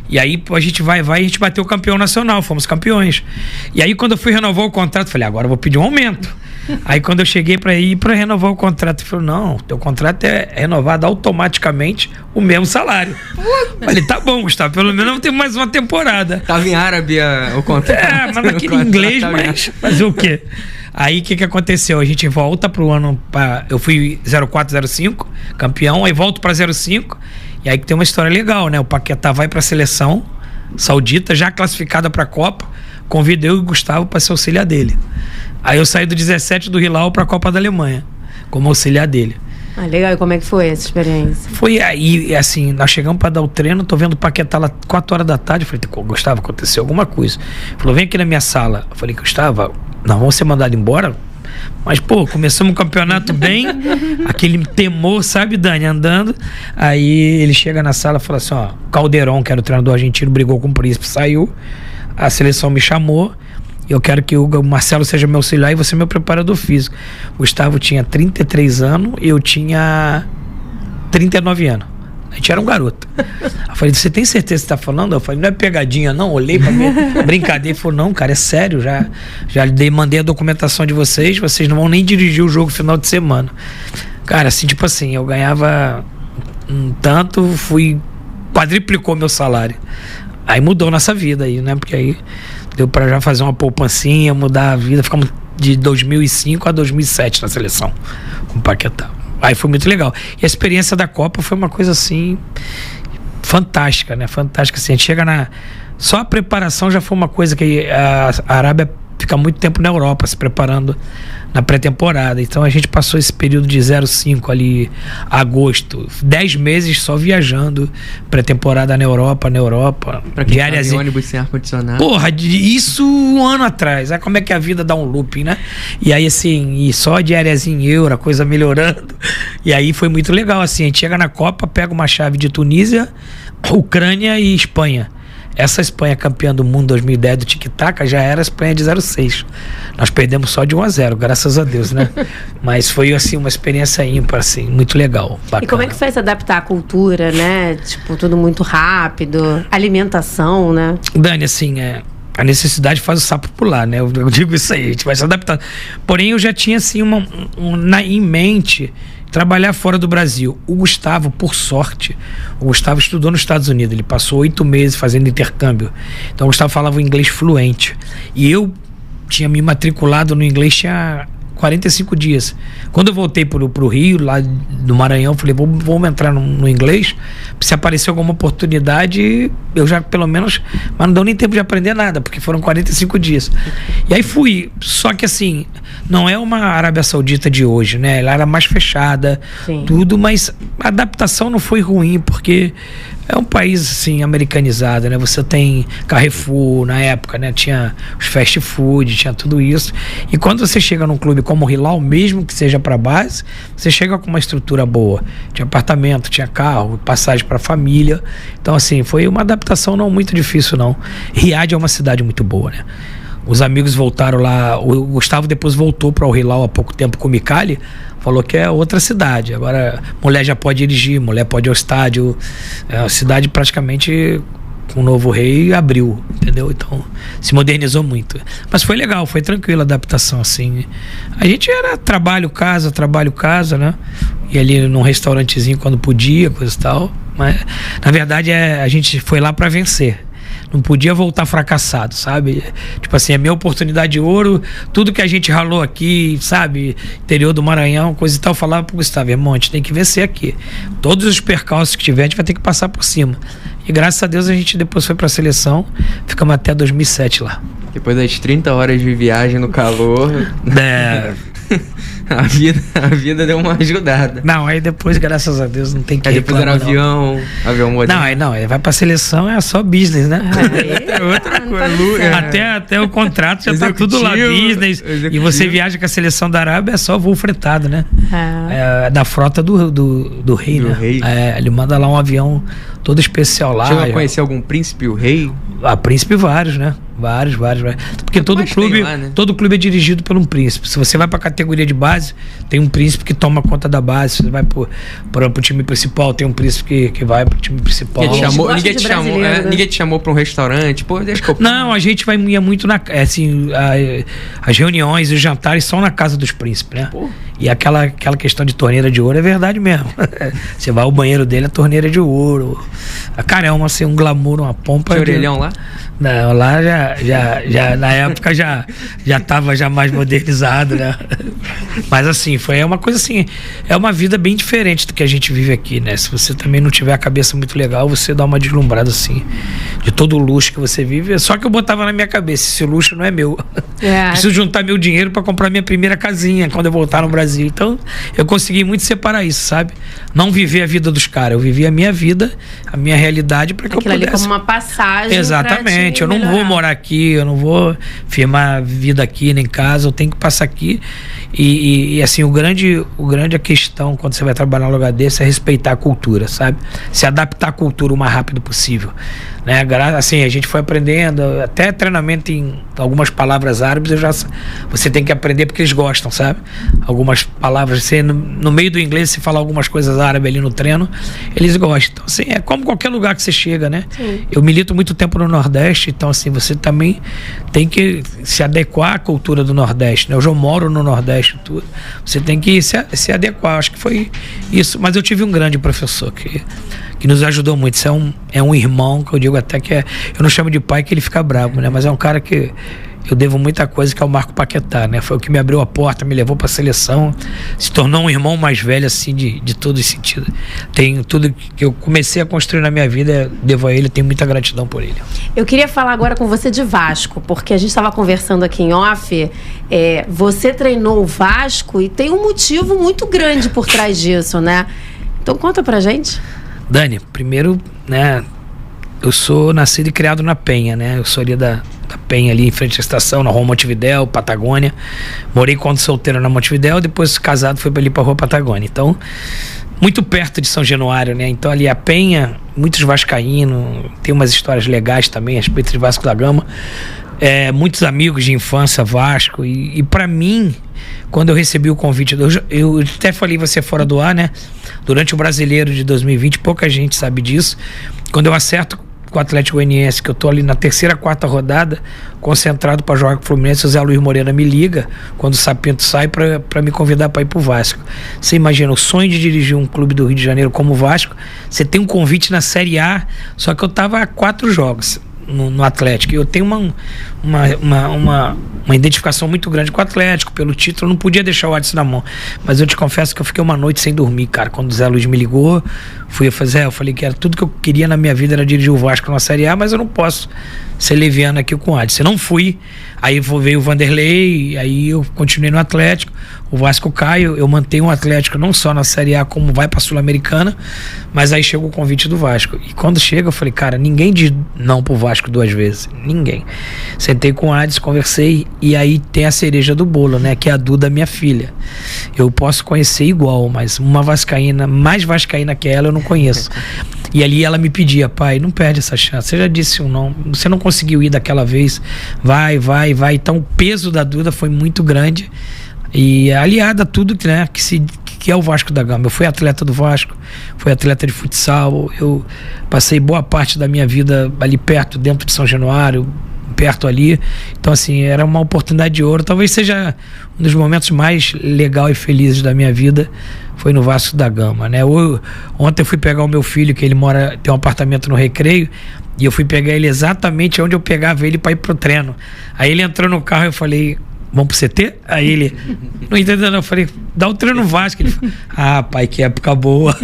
E aí a gente vai, a gente bateu o campeão nacional, fomos campeões. E aí quando eu fui renovar o contrato, falei, agora eu vou pedir um aumento. Aí quando eu cheguei para ir para renovar o contrato, ele falou, não, teu contrato é renovado automaticamente o mesmo salário. Falei, tá bom, Gustavo, pelo menos eu tenho mais uma temporada. Tava em árabe o contrato. Mas naquele inglês, mas fazer o quê? Aí o que aconteceu? A gente volta pro ano, eu fui 04, 05, campeão, aí volto para 05, e aí que tem uma história legal, né? O Paquetá vai pra seleção saudita, já classificada pra Copa, convidei eu e o Gustavo para ser auxiliar dele. Aí eu saí do 17 do Hilal pra Copa da Alemanha, como auxiliar dele. Ah, legal. E como é que foi essa experiência? Foi aí, assim, nós chegamos pra dar o treino, tô vendo o Paquetá lá 4 horas da tarde, eu falei, Gustavo, aconteceu alguma coisa. Ele falou, vem aqui na minha sala. Eu falei, Gustavo, nós vamos ser mandados embora? Mas, pô, começamos o campeonato bem, aquele temor, sabe, Dani, andando. Aí ele chega na sala e fala assim, ó, Caldeirão, que era o treinador argentino, brigou com o Príncipe, saiu, a seleção me chamou, eu quero que o Marcelo seja meu auxiliar e você meu preparador físico. O Gustavo tinha 33 anos e eu tinha 39 anos A gente era um garoto. Eu falei, você tem certeza que você tá falando? Eu falei, não é pegadinha não, olhei pra mim, brincadeira. Ele falou, não, cara, é sério, já mandei a documentação de vocês não vão nem dirigir o jogo final de semana. Cara, assim, tipo assim, eu ganhava um tanto, quadriplicou meu salário. Aí mudou nossa vida aí, né? Porque aí deu pra já fazer uma poupancinha, mudar a vida. Ficamos de 2005 a 2007 na seleção, com o Paquetá. Aí foi muito legal. E a experiência da Copa foi uma coisa assim fantástica, né? Fantástica, assim. A gente chega só a preparação já foi uma coisa que a Arábia fica muito tempo na Europa se preparando na pré-temporada. Então a gente passou esse período de 05 ali, agosto, 10 meses só viajando, pré-temporada na Europa. Pra quem tá em ônibus sem ar-condicionado. Porra, isso um ano atrás. Aí como é que a vida dá um looping, né? E aí assim, e só diariazinha em euro, a coisa melhorando. E aí foi muito legal, assim, a gente chega na Copa, pega uma chave de Tunísia, Ucrânia e Espanha. Essa Espanha campeã do mundo 2010 do Tic-Tac já era a Espanha de 06. Nós perdemos só de 1-0, graças a Deus, né? Mas foi, assim, uma experiência ímpar, assim, muito legal, bacana. E como é que foi se adaptar à cultura, né? Tipo, tudo muito rápido, alimentação, né? Dani, assim, a necessidade faz o sapo pular, né? Eu digo isso aí, a gente vai se adaptar. Porém, eu já tinha, assim, em mente trabalhar fora do Brasil. O Gustavo, por sorte, estudou nos Estados Unidos. Ele passou 8 meses fazendo intercâmbio. Então o Gustavo falava o inglês fluente. E eu tinha me matriculado no inglês tinha 45 dias. Quando eu voltei pro Rio, lá do Maranhão, eu falei, vamos entrar no inglês. Se aparecer alguma oportunidade, eu já pelo menos... Mas não deu nem tempo de aprender nada, porque foram 45 dias. E aí fui. Só que assim, não é uma Arábia Saudita de hoje, né? Ela era mais fechada, sim, tudo, mas a adaptação não foi ruim, porque é um país, assim, americanizado, né? Você tem Carrefour na época, né? Tinha os fast food, tinha tudo isso. E quando você chega num clube como o Hilal, mesmo que seja para base, você chega com uma estrutura boa. Tinha apartamento, tinha carro, passagem para família. Então, assim, foi uma adaptação não muito difícil, não. Riad é uma cidade muito boa, né? Os amigos voltaram lá, o Gustavo depois voltou para o Hilal há pouco tempo com o Micali, falou que é outra cidade. Agora, mulher já pode dirigir, mulher pode ir ao estádio. A cidade praticamente, com o novo rei, abriu, entendeu? Então, se modernizou muito. Mas foi legal, foi tranquila a adaptação, assim. A gente era trabalho, casa, né? E ali num restaurantezinho quando podia, coisa e tal. Mas, na verdade, a gente foi lá para vencer. Não podia voltar fracassado, sabe? Tipo assim, é minha oportunidade de ouro, tudo que a gente ralou aqui, sabe? Interior do Maranhão, coisa e tal, falava pro Gustavo, irmão, a gente tem que vencer aqui. Todos os percalços que tiver, a gente vai ter que passar por cima. E graças a Deus a gente depois foi pra seleção, ficamos até 2007 lá. Depois das 30 horas de viagem no calor... A vida deu uma ajudada. Não, aí depois, graças a Deus, não tem que ir. Aí depois era avião moderno. Não, aí vai pra seleção, é só business, né? É outra coisa. Até o contrato já executivo, tá tudo lá, business. Executivo. E você viaja com a seleção da Arábia, é só voo fretado, né? É da frota do rei, né? Rei. Ele manda lá um avião todo especial lá. Chegou a conhecer algum príncipe, o rei? Príncipe vários, né? Vários. Porque todo clube, lá, né? Todo clube é dirigido por um príncipe. Se você vai pra categoria de base, tem um príncipe que toma conta da base. Se você vai pro time principal, tem um príncipe que vai pro time principal. Ninguém te chamou pra um restaurante? Pô, deixa que eu... Não, a gente ia muito as reuniões e os jantares são na casa dos príncipes, né? Pô. E aquela questão de torneira de ouro é verdade mesmo. Você vai ao banheiro dele, a torneira de ouro. Cara, é um glamour, uma pompa. Tinha orelhão lá? Não, lá já na época já tava já mais modernizado, né? Mas assim, é uma coisa assim, é uma vida bem diferente do que a gente vive aqui, né? Se você também não tiver a cabeça muito legal, você dá uma deslumbrada assim, de todo o luxo que você vive. Só que eu botava na minha cabeça, esse luxo não é meu. Preciso juntar meu dinheiro para comprar minha primeira casinha quando eu voltar no Brasil. Então, eu consegui muito separar isso, sabe? Não viver a vida dos caras, eu vivi a minha vida, a minha realidade para que aquilo eu pudesse... ali como uma passagem. Exatamente. Eu não vou morar aqui, eu não vou firmar vida aqui nem casa, eu tenho que passar aqui. E assim, a questão quando você vai trabalhar num lugar desse é respeitar a cultura, sabe? Se adaptar à cultura o mais rápido possível, né? Assim, a gente foi aprendendo, até treinamento em algumas palavras árabes, você tem que aprender porque eles gostam, sabe? Algumas algumas palavras, você, no meio do inglês, você fala algumas coisas árabes ali no treino, eles gostam. Então, assim, é como qualquer lugar que você chega, né? Sim. Eu milito muito tempo no Nordeste, então, assim, você também tem que se adequar à cultura do Nordeste, né? Eu já moro no Nordeste, tudo. Você tem que se adequar, acho que foi isso. Mas eu tive um grande professor que nos ajudou muito. Isso é um irmão, que eu digo até que eu não chamo de pai, que ele fica bravo, né? Mas é um cara que eu devo muita coisa, que é o Marco Paquetá, né? Foi o que me abriu a porta, me levou para a seleção, se tornou um irmão mais velho, assim, de todos os sentidos. Tenho tudo que eu comecei a construir na minha vida, devo a ele, tenho muita gratidão por ele. Eu queria falar agora com você de Vasco, porque a gente estava conversando aqui em off, você treinou o Vasco e tem um motivo muito grande por trás disso, né? Então conta pra gente. Dani, primeiro, né, eu sou nascido e criado na Penha, né? Eu sou ali da Penha, ali em frente à estação, na Rua Montevidéu, Patagônia. Morei quando solteiro na Montevidéu, depois casado fui ali pra Rua Patagônia. Então, muito perto de São Januário, né? Então ali a Penha, muitos vascaínos, tem umas histórias legais também a respeito de Vasco da Gama. Muitos amigos de infância, Vasco. E pra mim, quando eu recebi o convite, eu até falei, você fora do ar, né? Durante o Brasileiro de 2020, pouca gente sabe disso. Quando eu acerto com o Atlético Goianiense, que eu tô ali na terceira, quarta rodada, concentrado para jogar com o Fluminense, o Zé Luiz Moreira me liga, quando o Sapinto sai, para me convidar para ir pro Vasco. Você imagina, o sonho de dirigir um clube do Rio de Janeiro como o Vasco, você tem um convite na Série A, só que eu tava a 4 jogos no Atlético, e eu tenho uma identificação muito grande com o Atlético, pelo título, eu não podia deixar o Adson na mão, mas eu te confesso que eu fiquei uma noite sem dormir, cara, quando o Zé Luiz me ligou, eu falei que era tudo que eu queria na minha vida, era dirigir o Vasco na Série A, mas eu não posso ser leviano aqui com o Adson, eu não fui, aí veio o Vanderlei, aí eu continuei no Atlético, o Vasco cai, eu mantenho o Atlético não só na Série A, como vai pra Sul-Americana, mas aí chega o convite do Vasco, e quando chega eu falei, cara, ninguém diz não pro Vasco 2 vezes, ninguém. Sentei com o Adson, conversei, e aí tem a cereja do bolo, né, que é a Duda, minha filha. Eu posso conhecer igual, mas uma vascaína, mais vascaína que ela, eu não conheço. E ali ela me pedia, pai, não perde essa chance, você já disse um não, você não conseguiu ir daquela vez, vai. Então o peso da Duda foi muito grande, e aliada a tudo, né, que é o Vasco da Gama. Eu fui atleta do Vasco, fui atleta de futsal, eu passei boa parte da minha vida ali perto, dentro de São Januário, perto ali, então assim, era uma oportunidade de ouro, talvez seja um dos momentos mais legais e felizes da minha vida, foi no Vasco da Gama, né? Ontem eu fui pegar o meu filho, que ele tem um apartamento no Recreio, e eu fui pegar ele exatamente onde eu pegava ele para ir pro treino. Aí ele entrou no carro e eu falei, vamos pro CT? Aí ele, não entendeu não, eu falei, dá o treino no Vasco. Ele falou, pai, que época boa.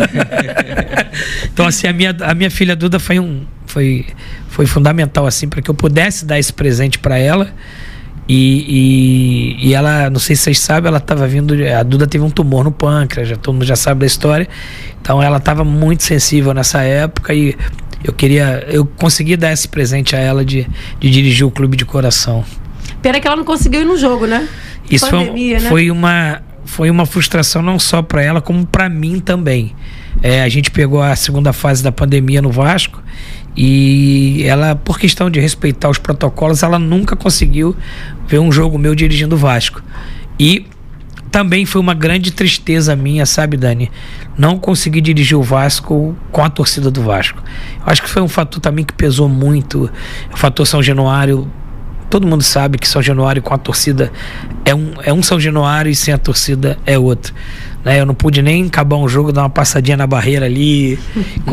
Então assim, a minha filha Duda foi fundamental assim para que eu pudesse dar esse presente para ela. E ela, não sei se vocês sabem, ela estava vindo, a Duda teve um tumor no pâncreas, todo mundo já sabe da história, então ela estava muito sensível nessa época, e eu consegui dar esse presente a ela de dirigir o clube de coração. Pena que ela não conseguiu ir no jogo, né? Isso foi uma frustração não só para ela, como para mim também. A gente pegou a segunda fase da pandemia no Vasco, e ela, por questão de respeitar os protocolos, ela nunca conseguiu ver um jogo meu dirigindo o Vasco. E também foi uma grande tristeza minha, sabe, Dani? Não consegui dirigir o Vasco com a torcida do Vasco. Eu acho que foi um fator também que pesou muito, o fator São Januário. Todo mundo sabe que São Januário com a torcida é um São Januário, e sem a torcida é outro, né? Eu não pude nem acabar um jogo, dar uma passadinha na barreira ali,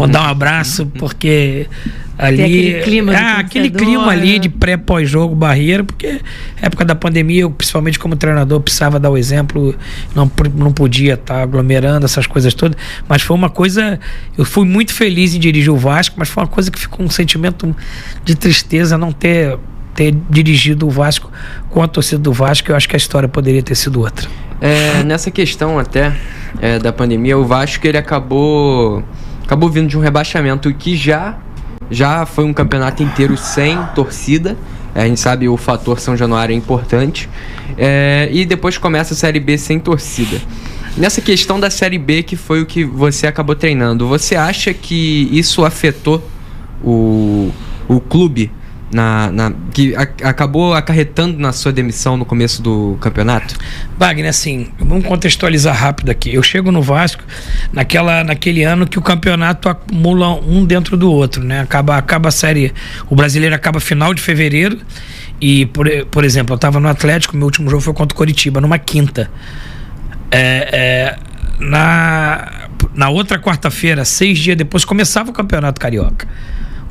dar um abraço, porque ali aquele clima ali de pré-pós-jogo, barreira, porque época da pandemia, eu, principalmente como treinador, precisava dar o exemplo, não podia estar aglomerando essas coisas todas, mas foi uma coisa, eu fui muito feliz em dirigir o Vasco, mas foi uma coisa que ficou um sentimento de tristeza não ter dirigido o Vasco com a torcida do Vasco. Eu acho que a história poderia ter sido outra. Nessa questão até da pandemia, o Vasco ele acabou vindo de um rebaixamento que já foi um campeonato inteiro sem torcida. A gente sabe o fator São Januário é importante, e depois começa a Série B sem torcida. Nessa questão da Série B, que foi o que você acabou treinando, você acha que isso afetou o clube que acabou acarretando na sua demissão no começo do campeonato? Wagner, assim, vamos contextualizar rápido aqui. Eu chego no Vasco naquele ano que o campeonato acumula um dentro do outro, né? Acaba a série, o brasileiro acaba final de fevereiro e, por exemplo, eu estava no Atlético, meu último jogo foi contra o Coritiba, numa quinta. Na outra quarta-feira, 6 dias depois, começava o Campeonato Carioca.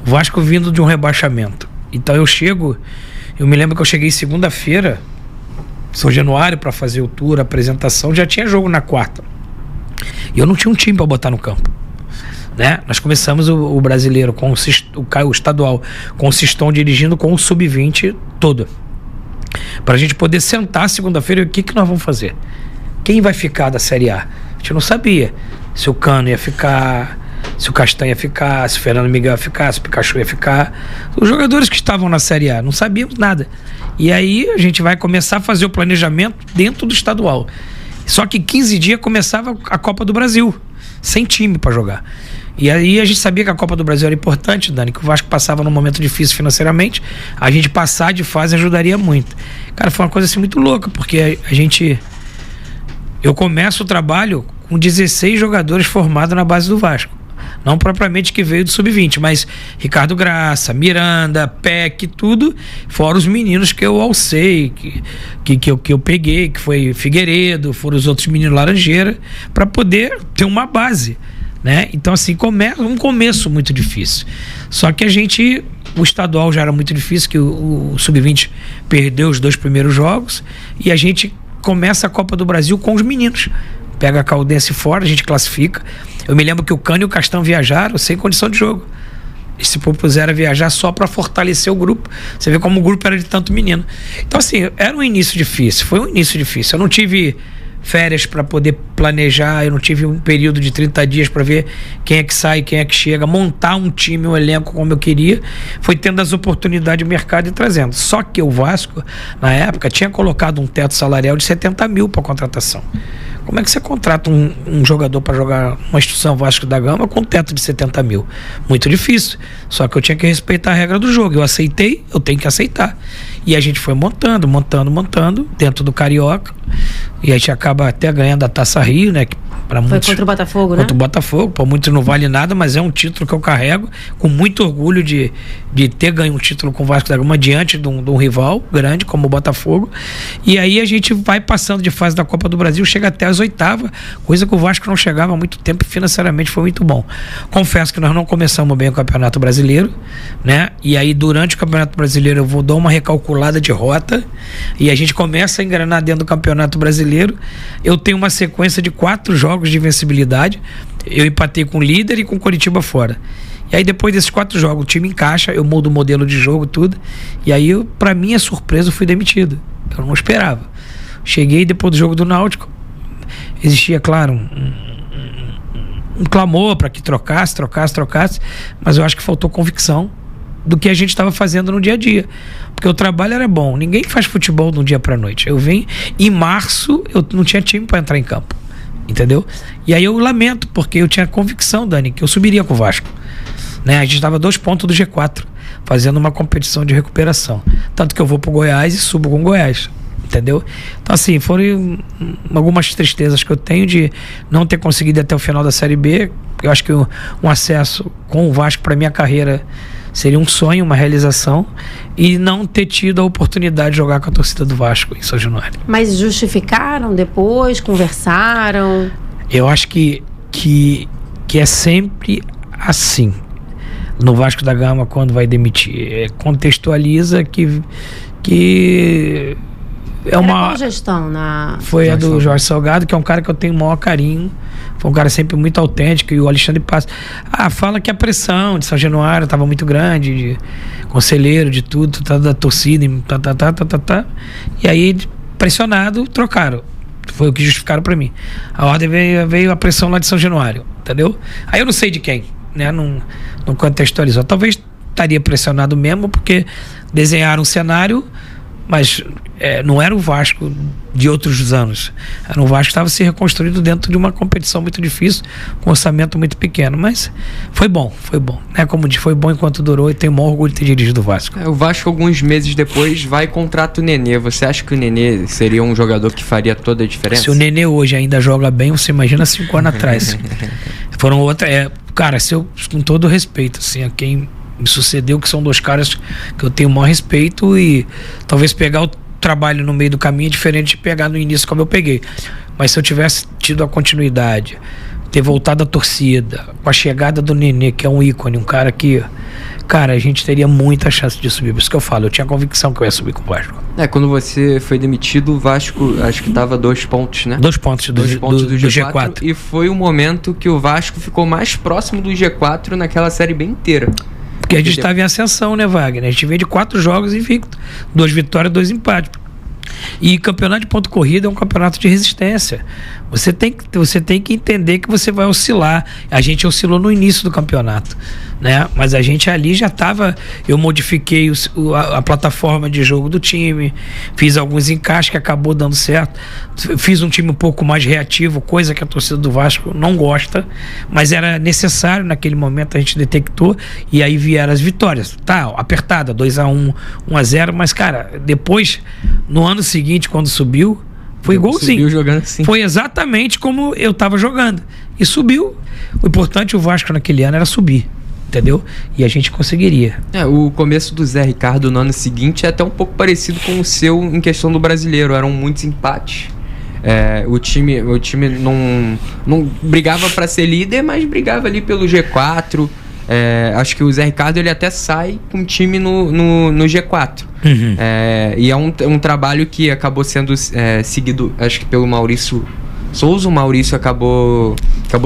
O Vasco vindo de um rebaixamento. Então eu me lembro que eu cheguei segunda-feira, São Januário, para fazer o tour, a apresentação, já tinha jogo na quarta. E eu não tinha um time para botar no campo, né? Nós começamos o brasileiro, o estadual, com o Siston dirigindo com o sub-20 todo. Para a gente poder sentar segunda-feira, o que nós vamos fazer? Quem vai ficar da Série A? A gente não sabia se o Cano ia ficar, se o Castanha ia ficar, se o Fernando Miguel ia ficar, se o Pikachu ia ficar. Os jogadores que estavam na Série A, não sabíamos nada. E aí a gente vai começar a fazer o planejamento dentro do estadual. Só que 15 dias começava a Copa do Brasil, sem time para jogar. E aí a gente sabia que a Copa do Brasil era importante, Dani, que o Vasco passava num momento difícil financeiramente, a gente passar de fase ajudaria muito. Cara, foi uma coisa assim muito louca, porque eu começo o trabalho com 16 jogadores formados na base do Vasco. Não propriamente que veio do sub-20, mas Ricardo Graça, Miranda, Peck, tudo, fora os meninos que eu alcei, que eu peguei, que foi Figueiredo, foram os outros meninos Laranjeira, para poder ter uma base, né? Então, assim, um começo muito difícil. Só que o estadual já era muito difícil, que o sub-20 perdeu os 2 primeiros jogos, e a gente começa a Copa do Brasil com os meninos. Pega a Caldense fora, a gente classifica. Eu me lembro que o Cano e o Castão viajaram sem condição de jogo. Eles se propuseram a viajar só para fortalecer o grupo. Você vê como o grupo era de tanto menino. Então, assim, era um início difícil. Foi um início difícil. Eu não tive férias para poder planejar, eu não tive um período de 30 dias para ver quem é que sai, quem é que chega, montar um time, um elenco como eu queria. Foi tendo as oportunidades de mercado e trazendo. Só que o Vasco, na época, tinha colocado um teto salarial de 70 mil para contratação. Como é que você contrata um jogador para jogar uma instituição Vasco da Gama com um teto de 70 mil? Muito difícil. Só que eu tinha que respeitar a regra do jogo. Eu aceitei, eu tenho que aceitar. E a gente foi montando dentro do Carioca. E a gente acaba até ganhando a Taça Rio, né? Foi contra o Botafogo, né? Contra o Botafogo, para muitos não vale nada, mas é um título que eu carrego com muito orgulho de ter ganho um título com o Vasco da Gama diante de um rival grande como o Botafogo. E aí a gente vai passando de fase da Copa do Brasil, chega até as 8ª, coisa que o Vasco não chegava há muito tempo e financeiramente foi muito bom. Confesso que nós não começamos bem o Campeonato Brasileiro, né? E aí durante o Campeonato Brasileiro eu vou dar uma recalculada de rota e a gente começa a engrenar dentro do Campeonato Brasileiro. Eu tenho uma sequência de 4 jogos de invencibilidade. Eu empatei com o líder e com o Coritiba fora. E aí depois desses 4 jogos o time encaixa, eu mudo o modelo de jogo, tudo. E aí, pra minha surpresa, eu fui demitido. Eu não esperava. Cheguei depois do jogo do Náutico. Existia, claro, um clamor para que trocasse, mas eu acho que faltou convicção do que a gente estava fazendo no dia a dia. Porque o trabalho era bom. Ninguém faz futebol de um dia pra noite. Eu vim em março, eu não tinha time para entrar em campo. Entendeu? E aí eu lamento, porque eu tinha convicção, Dani, que eu subiria com o Vasco, né? A gente estava 2 pontos do G4, fazendo uma competição de recuperação. Tanto que eu vou pro Goiás e subo com o Goiás, entendeu? Então, assim, foram algumas tristezas que eu tenho de não ter conseguido até o final da Série B. Eu acho que um acesso com o Vasco para minha carreira seria um sonho, uma realização, e não ter tido a oportunidade de jogar com a torcida do Vasco em São Januário. Mas justificaram depois? Conversaram? Eu acho que é sempre assim. No Vasco da Gama, quando vai demitir, contextualiza que é uma... Qual gestão? Foi a do Jorge Salgado, que é um cara que eu tenho o maior carinho. Foi um cara sempre muito autêntico. E o Alexandre Passa fala que a pressão de São Januário estava muito grande, de conselheiro, de tudo, da torcida, e aí, pressionado, trocaram. Foi o que justificaram para mim. A ordem veio a pressão lá de São Januário, entendeu? Aí eu não sei de quem, né? Não contextualizou. Talvez estaria pressionado mesmo, porque desenharam um cenário mas não era o Vasco de outros anos. Era um Vasco que estava se reconstruindo dentro de uma competição muito difícil, com um orçamento muito pequeno, mas foi bom, né? Como diz, foi bom enquanto durou, e tenho o maior orgulho de ter dirigido o Vasco. O Vasco, alguns meses depois, vai e contrata o Nenê. Você acha que o Nenê seria um jogador que faria toda a diferença? Se o Nenê hoje ainda joga bem, você imagina 5 anos atrás. Foram outras... cara, com todo respeito, assim, a quem me sucedeu, que são 2 caras que eu tenho o maior respeito, e talvez pegar o trabalho no meio do caminho é diferente de pegar no início como eu peguei, mas se eu tivesse tido a continuidade, ter voltado a torcida, com a chegada do Nenê, que é um ícone, um cara que, cara, a gente teria muita chance de subir. Por isso que eu falo, eu tinha convicção que eu ia subir com o Vasco. Quando você foi demitido, o Vasco acho que tava 2 pontos, né? 2 pontos do G4. E foi o momento que o Vasco ficou mais próximo do G4 naquela Série B inteira. Porque a gente estava em ascensão, né, Wagner? A gente veio de 4 jogos invicto, 2 vitórias, 2 empates. E campeonato de ponto corrido é um campeonato de resistência. Você tem que entender que você vai oscilar. A gente oscilou no início do campeonato, né? Mas a gente ali já estava... Eu modifiquei a plataforma de jogo do time, fiz alguns encaixes que acabou dando certo. Fiz um time um pouco mais reativo, coisa que a torcida do Vasco não gosta, mas era necessário naquele momento, a gente detectou, e aí vieram as vitórias. Tá, apertada, 2-1, 1-0, mas, cara, depois, no ano seguinte, quando subiu, foi igualzinho. Jogando assim. Foi exatamente como eu tava jogando. E subiu. O importante, o Vasco naquele ano era subir, entendeu? E a gente conseguiria. O começo do Zé Ricardo no ano seguinte é até um pouco parecido com o seu em questão do Brasileiro. Eram muitos empates. O time não brigava para ser líder, mas brigava ali pelo G4. Acho que o Zé Ricardo ele até sai com o time no G4. Uhum. E é um trabalho que acabou sendo seguido, acho que pelo Maurício Souza. O Maurício acabou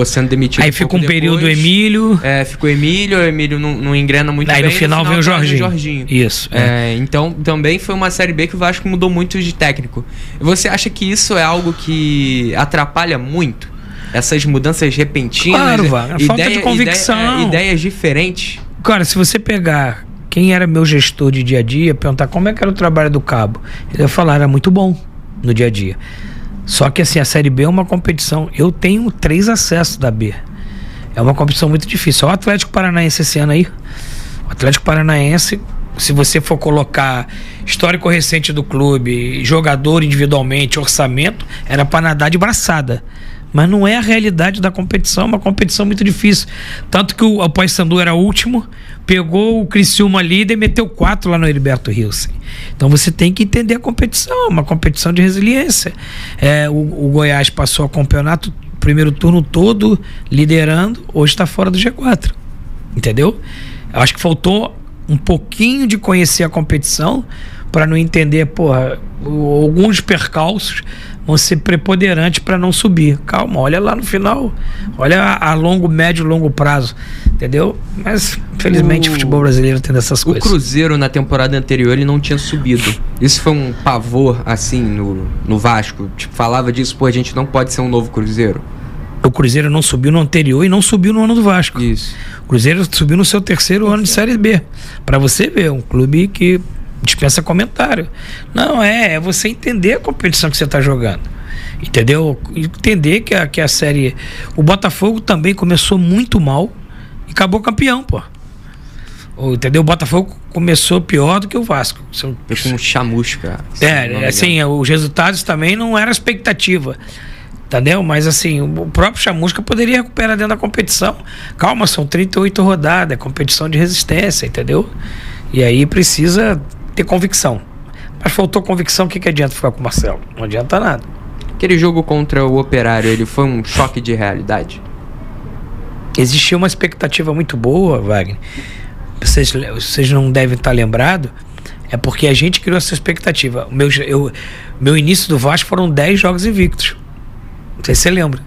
sendo demitido. Aí fica um período Emílio. Ficou Emílio. O Emílio não engrena muito aí bem. Aí no final veio o Jorginho. Isso. Então também foi uma Série B que o Vasco mudou muito de técnico. Você acha que isso é algo que atrapalha muito? Essas mudanças repentinas? Claro, falta de convicção. Ideias diferentes? Cara, se você pegar quem era meu gestor de dia a dia, perguntar como é que era o trabalho do Cabo, ele ia falar, era muito bom no dia a dia. Só que assim, a Série B é uma competição. Eu tenho 3 acessos da B. É uma competição muito difícil. Olha o Atlético Paranaense esse ano aí. O Atlético Paranaense, se você for colocar histórico recente do clube, jogador individualmente, orçamento, era para nadar de braçada. Mas não é a realidade da competição, é uma competição muito difícil. Tanto que o Paysandu era o último, pegou o Criciúma líder e meteu 4 lá no Heriberto Hilsen. Então você tem que entender a competição, uma competição de resiliência. O Goiás passou o campeonato, primeiro turno todo liderando, hoje está fora do G4. Entendeu? Eu acho que faltou um pouquinho de conhecer a competição para não entender, alguns percalços vão ser preponderantes para não subir. Calma, olha lá no final, olha a médio e longo prazo, entendeu? Mas infelizmente o futebol brasileiro tem dessas coisas. O Cruzeiro na temporada anterior ele não tinha subido. Isso foi um pavor assim no Vasco? Tipo, falava disso, a gente não pode ser um novo Cruzeiro. O Cruzeiro não subiu no anterior e não subiu no ano do Vasco. Isso. O Cruzeiro subiu no seu 3º ano de Série B. Para você ver, um clube que dispensa comentário. Não, é você entender a competição que você está jogando. Entendeu? Entender que a série... O Botafogo também começou muito mal e acabou campeão, entendeu? O Botafogo começou pior do que o Vasco. Com um chamusca. Assim, os resultados também não eram expectativa. Entendeu? Mas assim, o próprio Chamusca poderia recuperar dentro da competição. Calma, são 38 rodadas, é competição de resistência, entendeu? E aí precisa ter convicção. Mas faltou convicção, o que adianta ficar com o Marcelo? Não adianta nada. Aquele jogo contra o Operário, ele foi um choque de realidade? Existia uma expectativa muito boa, Wagner. Vocês não devem estar lembrados. É porque a gente criou essa expectativa. Meu início do Vasco foram 10 jogos invictos. Não sei se você lembra.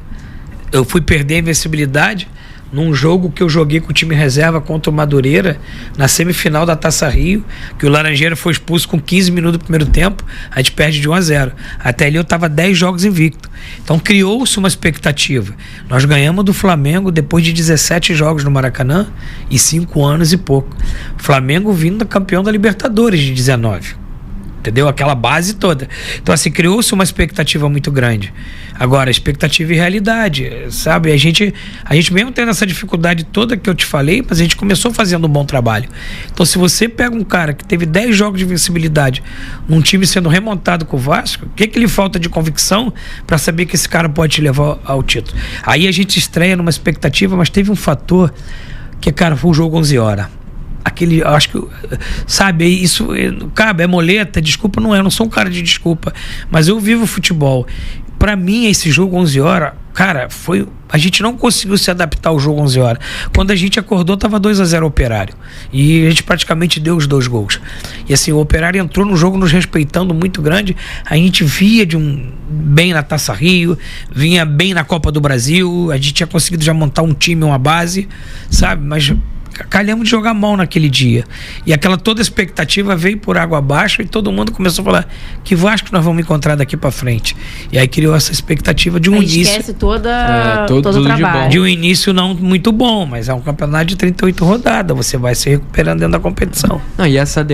Eu fui perder a invencibilidade num jogo que eu joguei com o time reserva contra o Madureira, na semifinal da Taça Rio, que o Laranjeira foi expulso com 15 minutos do primeiro tempo, a gente perde de 1-0. Até ali eu estava 10 jogos invicto. Então criou-se uma expectativa. Nós ganhamos do Flamengo depois de 17 jogos no Maracanã e 5 anos e pouco. Flamengo vindo campeão da Libertadores de 19. entendeu? Aquela base toda. Então, assim, criou-se uma expectativa muito grande. Agora, expectativa e realidade, sabe? A gente mesmo tendo essa dificuldade toda que eu te falei, mas a gente começou fazendo um bom trabalho. Então, se você pega um cara que teve 10 jogos de invencibilidade num time sendo remontado com o Vasco, o que lhe falta de convicção para saber que esse cara pode te levar ao título? Aí a gente estreia numa expectativa, mas teve um fator que, cara, foi o jogo 11 horas. Eu acho que, sabe, isso, cabe, é moleta, desculpa, não é, eu não sou um cara de desculpa, mas eu vivo futebol. Pra mim, esse jogo 11 horas, cara, a gente não conseguiu se adaptar ao jogo 11 horas. Quando a gente acordou, tava 2-0 Operário. E a gente praticamente deu os 2 gols. E assim, o Operário entrou no jogo nos respeitando muito grande. A gente via bem na Taça Rio, vinha bem na Copa do Brasil, a gente tinha conseguido já montar um time, uma base, sabe, mas calhamos de jogar mal naquele dia. E aquela toda expectativa veio por água abaixo e todo mundo começou a falar que Vasco nós vamos encontrar daqui pra frente. E aí criou essa expectativa de um início. Esquece todo o trabalho. De um início não muito bom, mas é um campeonato de 38 rodadas. Você vai se recuperando dentro da competição. Não, e essa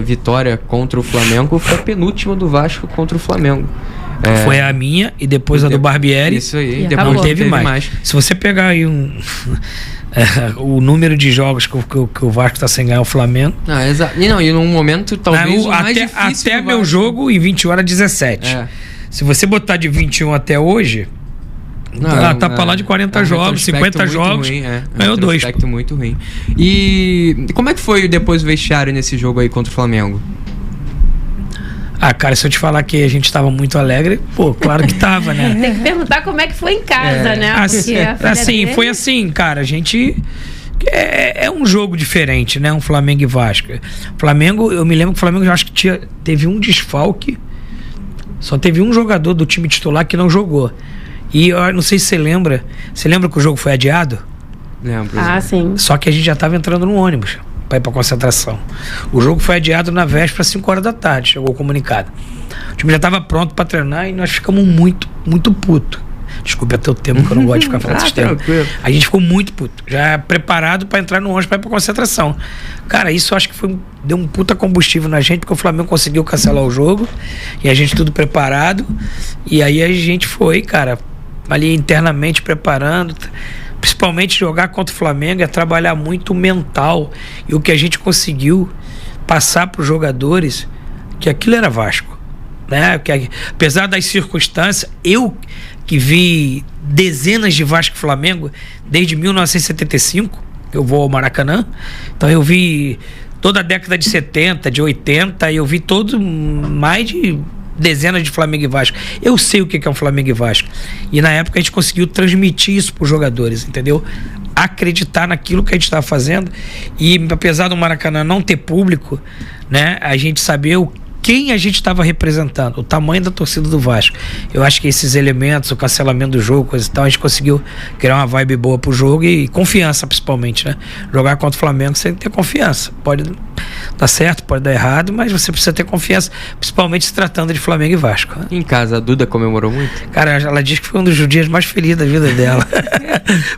vitória contra o Flamengo foi a penúltima do Vasco contra o Flamengo. Foi a minha e depois a do Barbieri. Isso aí, e depois teve mais. Se você pegar aí o número de jogos que o Vasco está sem ganhar o Flamengo. E num momento talvez mais difícil. Até meu jogo em 21 era 17. Se você botar de 21 até hoje, tá pra lá de 40 jogos, 50 jogos, ganhou 2. Um aspecto muito ruim. E como é que foi depois o vestiário nesse jogo aí contra o Flamengo? Cara, se eu te falar que a gente tava muito alegre, claro que tava, né? Tem que perguntar como é que foi em casa, né? Foi assim, cara, a gente... É um jogo diferente, né? Um Flamengo e Vasco. Flamengo, eu me lembro que o Flamengo, eu acho que teve um desfalque, só teve um jogador do time titular que não jogou. E eu não sei se você lembra que o jogo foi adiado? Lembro. Sim. Só que a gente já tava entrando no ônibus para ir para concentração. O jogo foi adiado na véspera, às 5 horas da tarde, chegou o comunicado. O time já estava pronto para treinar e nós ficamos muito, muito puto. Desculpe até o termo, que eu não gosto de ficar falando desse termo. A gente ficou muito puto, já preparado para entrar no ônibus para ir para concentração. Cara, isso eu acho que deu um puta combustível na gente, porque o Flamengo conseguiu cancelar o jogo e a gente tudo preparado. E aí a gente foi, cara, ali internamente preparando. Principalmente jogar contra o Flamengo é trabalhar muito o mental. E o que a gente conseguiu passar para os jogadores, que aquilo era Vasco, né? Que, apesar das circunstâncias, eu que vi dezenas de Vasco e Flamengo desde 1975, que eu vou ao Maracanã, então eu vi toda a década de 70, de 80, eu vi mais de dezenas de Flamengo e Vasco. Eu sei o que é um Flamengo e Vasco. E na época a gente conseguiu transmitir isso para os jogadores, entendeu? Acreditar naquilo que a gente estava fazendo. E apesar do Maracanã não ter público, né, a gente sabia quem a gente estava representando, o tamanho da torcida do Vasco. Eu acho que esses elementos, o cancelamento do jogo, coisa e tal, a gente conseguiu criar uma vibe boa pro jogo e confiança, principalmente, né? Jogar contra o Flamengo, você tem que ter confiança. Pode dar certo, pode dar errado, mas você precisa ter confiança, principalmente se tratando de Flamengo e Vasco. Né? Em casa, a Duda comemorou muito? Cara, ela diz que foi um dos dias mais felizes da vida dela.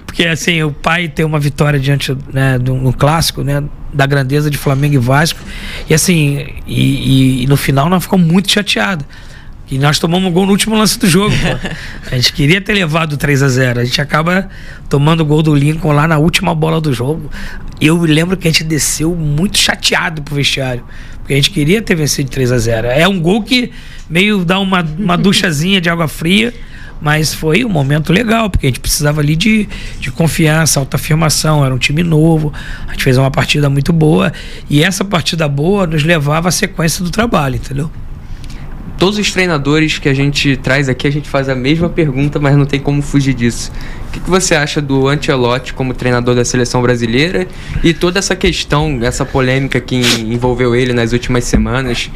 Porque, assim, o pai tem uma vitória diante, né, no clássico, né, da grandeza de Flamengo e Vasco. E assim, e no final nós ficamos muito chateados. E nós tomamos um gol no último lance do jogo, pô. A gente queria ter levado 3-0. A gente acaba tomando o gol do Lincoln lá na última bola do jogo. Eu lembro que a gente desceu muito chateado pro vestiário, porque a gente queria ter vencido 3-0. É um gol que meio dá uma duchazinha de água fria, mas foi um momento legal, porque a gente precisava ali de confiança, autoafirmação, era um time novo, a gente fez uma partida muito boa, e essa partida boa nos levava à sequência do trabalho, entendeu? Todos os treinadores que a gente traz aqui, a gente faz a mesma pergunta, mas não tem como fugir disso. O que você acha do Ancelotti como treinador da seleção brasileira e toda essa questão, essa polêmica que envolveu ele nas últimas semanas,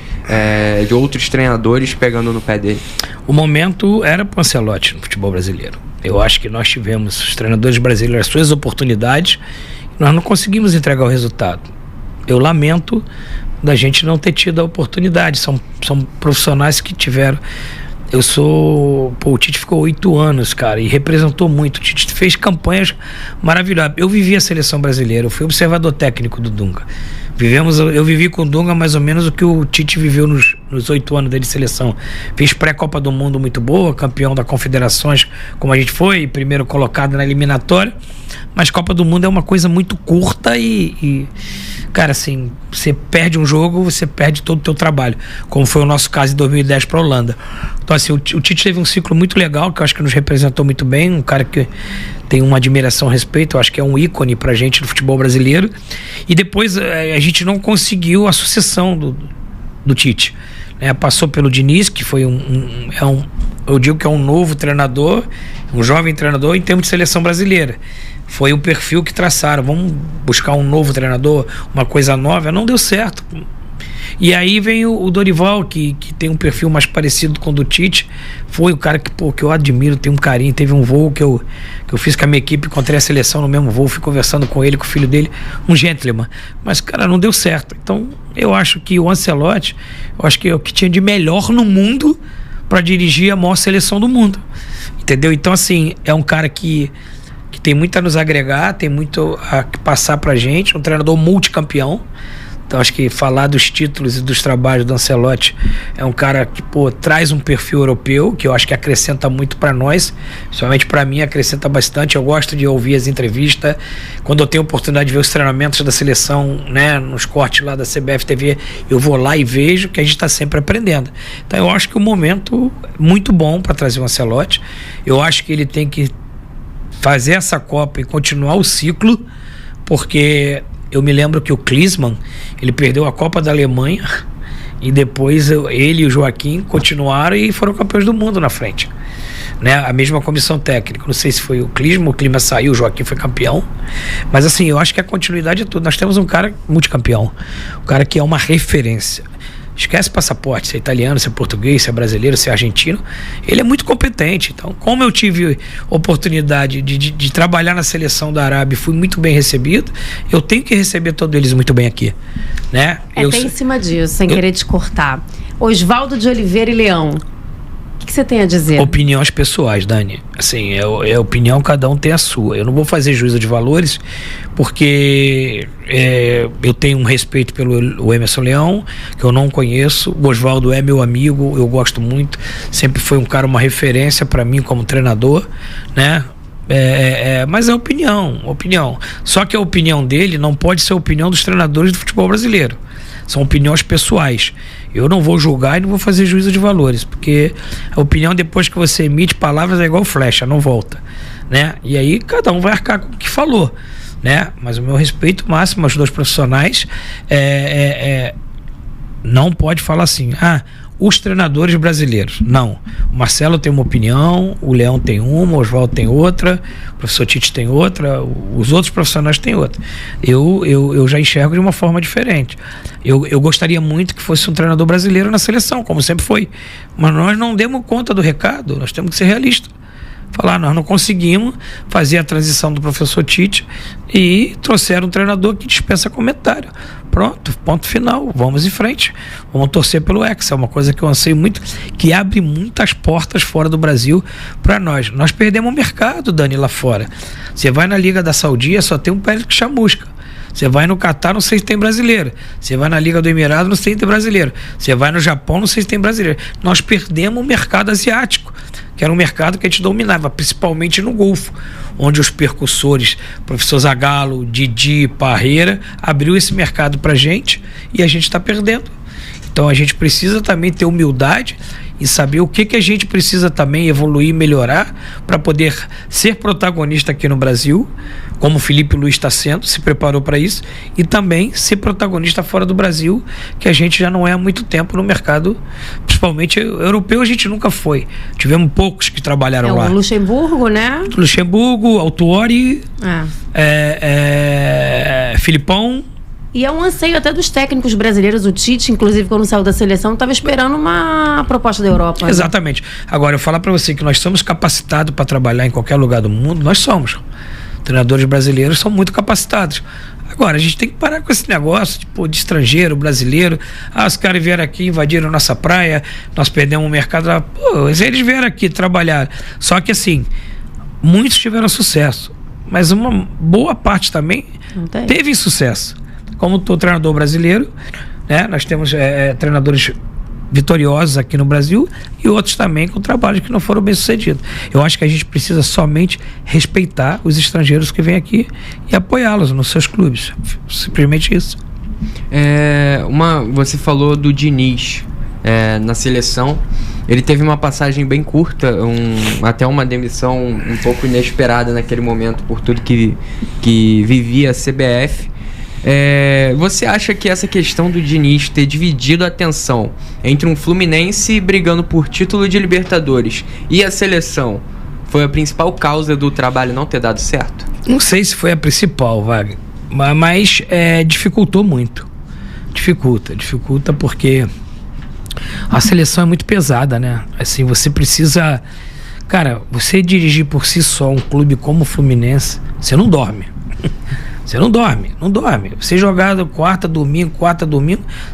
de outros treinadores pegando no pé dele? O momento era para o Ancelotti no futebol brasileiro. Eu acho que nós tivemos, os treinadores brasileiros, as suas oportunidades, e nós não conseguimos entregar o resultado. Eu lamento da gente não ter tido a oportunidade. São profissionais que tiveram. O Tite ficou 8 anos, cara, e representou muito. O Tite fez campanhas maravilhosas. Eu vivi a seleção brasileira, eu fui observador técnico do Dunga. Eu vivi com o Dunga mais ou menos o que o Tite viveu nos 8 anos dele de seleção. Fiz pré-Copa do Mundo muito boa, campeão da Confederações, como a gente foi, primeiro colocado na eliminatória. Mas Copa do Mundo é uma coisa muito curta e cara, assim, você perde um jogo, você perde todo o teu trabalho, como foi o nosso caso em 2010 para a Holanda. Então, assim, o Tite teve um ciclo muito legal, que eu acho que nos representou muito bem, um cara que tem uma admiração, respeito, eu acho que é um ícone pra gente do futebol brasileiro. E depois a gente não conseguiu a sucessão do Tite, né? Passou pelo Diniz, que foi eu digo que é um novo treinador, um jovem treinador em termos de seleção brasileira. Foi o perfil que traçaram, vamos buscar um novo treinador, uma coisa nova, não deu certo. E aí vem o Dorival, que tem um perfil mais parecido com o do Tite. Foi o cara que eu admiro, tenho um carinho. Teve um voo que eu fiz com a minha equipe, encontrei a seleção no mesmo voo, fui conversando com ele, com o filho dele, um gentleman. Mas, cara, não deu certo. Então, eu acho que o Ancelotti, eu acho que é o que tinha de melhor no mundo para dirigir a maior seleção do mundo. Entendeu? Então, assim, é um cara que tem muito a nos agregar, tem muito a passar pra gente, um treinador multicampeão. Então acho que falar dos títulos e dos trabalhos do Ancelotti é um cara que traz um perfil europeu, que eu acho que acrescenta muito para nós, principalmente para mim acrescenta bastante. Eu gosto de ouvir as entrevistas, quando eu tenho a oportunidade de ver os treinamentos da seleção, né, nos cortes lá da CBF TV, eu vou lá e vejo que a gente está sempre aprendendo. Então eu acho que o momento é muito bom para trazer o Ancelotti. Eu acho que ele tem que fazer essa Copa e continuar o ciclo, porque eu me lembro que o Klinsmann, ele perdeu a Copa da Alemanha e depois ele e o Joaquim continuaram e foram campeões do mundo na frente, né? A mesma comissão técnica, não sei se foi o Klinsmann saiu, o Joaquim foi campeão, mas assim, eu acho que a continuidade é tudo. Nós temos um cara multicampeão, um cara que é uma referência. Esquece passaporte, se é italiano, se é português, se é brasileiro, se é argentino. Ele é muito competente. Então, como eu tive oportunidade de trabalhar na seleção da Arábia e fui muito bem recebido, eu tenho que receber todos eles muito bem aqui, né? Em cima disso, sem querer te cortar. Oswaldo de Oliveira e Leão, o que você tem a dizer? Opiniões pessoais, Dani. Assim, é opinião, cada um tem a sua. Eu não vou fazer juízo de valores, porque eu tenho um respeito pelo Emerson Leão, que eu não conheço. O Oswaldo é meu amigo, eu gosto muito. Sempre foi um cara, uma referência para mim como treinador, né? Mas é opinião. Só que a opinião dele não pode ser a opinião dos treinadores do futebol brasileiro. São opiniões pessoais. Eu não vou julgar e não vou fazer juízo de valores, porque a opinião, depois que você emite palavras, é igual flecha, não volta, né? E aí cada um vai arcar com o que falou, né? Mas o meu respeito máximo aos dois profissionais não pode falar assim, os treinadores brasileiros. Não. O Marcelo tem uma opinião, o Leão tem uma, o Oswaldo tem outra, o professor Tite tem outra, os outros profissionais têm outra. Eu já enxergo de uma forma diferente. Eu gostaria muito que fosse um treinador brasileiro na seleção, como sempre foi. Mas nós não demos conta do recado, nós temos que ser realistas. Falar, nós não conseguimos fazer a transição do professor Tite e trouxeram um treinador que dispensa comentário. Pronto, ponto final, vamos em frente, vamos torcer pelo Hexa, é uma coisa que eu anseio muito, que abre muitas portas fora do Brasil para nós. Nós perdemos o mercado, Dani, lá fora. Você vai na Liga da Saudia, só tem um Pérez que chamusca. Você vai no Catar, não sei se tem brasileiro. Você vai na Liga do Emirado, não sei se tem brasileiro. Você vai no Japão, não sei se tem brasileiro. Nós perdemos o mercado asiático, que era um mercado que a gente dominava, principalmente no Golfo, onde os percussores, professor Zagallo, Didi, Parreira, abriu esse mercado pra gente e a gente está perdendo. Então a gente precisa também ter humildade e saber o que a gente precisa também evoluir, melhorar, para poder ser protagonista aqui no Brasil, como o Felipe Luiz está sendo, se preparou para isso, e também ser protagonista fora do Brasil, que a gente já não é há muito tempo no mercado, principalmente europeu. A gente nunca foi. Tivemos poucos que trabalharam lá. O Luxemburgo, né? Luxemburgo, Autuori, Filipão. E é um anseio até dos técnicos brasileiros. O Tite, inclusive, quando saiu da seleção, estava esperando uma proposta da Europa. Exatamente. Né? Agora, eu falar para você que nós somos capacitados para trabalhar em qualquer lugar do mundo, nós somos. Treinadores brasileiros são muito capacitados. Agora, a gente tem que parar com esse negócio de estrangeiro, brasileiro. Os caras vieram aqui, invadiram nossa praia, nós perdemos o mercado. Eles vieram aqui trabalhar. Só que, assim, muitos tiveram sucesso, mas uma boa parte também teve sucesso. como todo treinador brasileiro, né? Nós temos treinadores vitoriosos aqui no Brasil e outros também com trabalhos que não foram bem sucedidos. Eu acho que a gente precisa somente respeitar os estrangeiros que vêm aqui e apoiá-los nos seus clubes. Simplesmente isso. Você falou do Diniz na seleção. Ele teve uma passagem bem curta, até uma demissão um pouco inesperada naquele momento por tudo que vivia a CBF. Você acha que essa questão do Diniz ter dividido a atenção entre um Fluminense brigando por título de Libertadores e a seleção foi a principal causa do trabalho não ter dado certo? Não sei se foi a principal, Wagner, mas dificultou muito. Dificulta porque a seleção é muito pesada, né? Assim, você precisa... Cara, você dirigir por si só um clube como o Fluminense, você não dorme. Você não dorme. Você jogar quarta, domingo,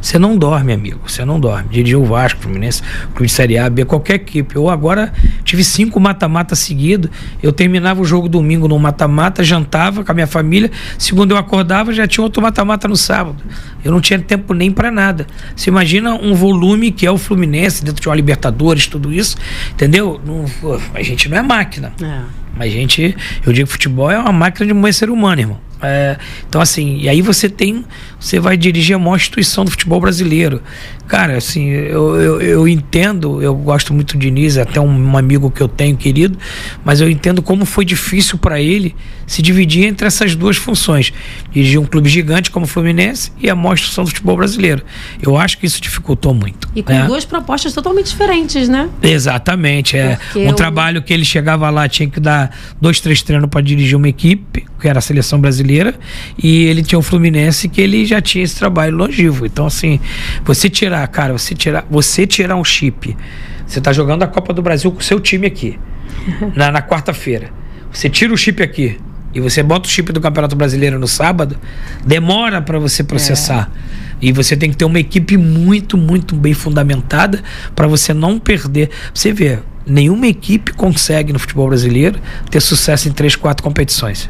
você não dorme, amigo. Você não dorme. Dirigir o Vasco, Fluminense, clube de Série A, B, qualquer equipe. Eu agora tive 5 mata-mata seguidos. Eu terminava o jogo domingo no mata-mata, jantava com a minha família. Segundo eu acordava, já tinha outro mata-mata no sábado. Eu não tinha tempo nem pra nada. Você imagina um volume que é o Fluminense, dentro de uma Libertadores, tudo isso. Entendeu? A gente não é máquina. Mas eu digo que futebol é uma máquina de moer ser humano, irmão. Então assim, e aí você vai dirigir a maior instituição do futebol brasileiro. Cara, assim, eu entendo, eu gosto muito do Diniz, até um amigo que eu tenho querido, mas eu entendo como foi difícil para ele se dividir entre essas duas funções, dirigir um clube gigante como o Fluminense e a maior instituição do futebol brasileiro. Eu acho que isso dificultou muito. E com duas propostas totalmente diferentes, né? Exatamente, trabalho que ele chegava lá, tinha que dar 2, 3 treinos para dirigir uma equipe, que era a seleção brasileira, e ele tinha o Fluminense que ele já tinha esse trabalho longevo. Então assim, você tirar um chip, você tá jogando a Copa do Brasil com o seu time aqui na quarta-feira, você tira o chip aqui e você bota o chip do Campeonato Brasileiro no sábado, demora para você processar. E você tem que ter uma equipe muito, muito bem fundamentada para você não perder. Você vê, nenhuma equipe consegue no futebol brasileiro ter sucesso em 3, 4 competições.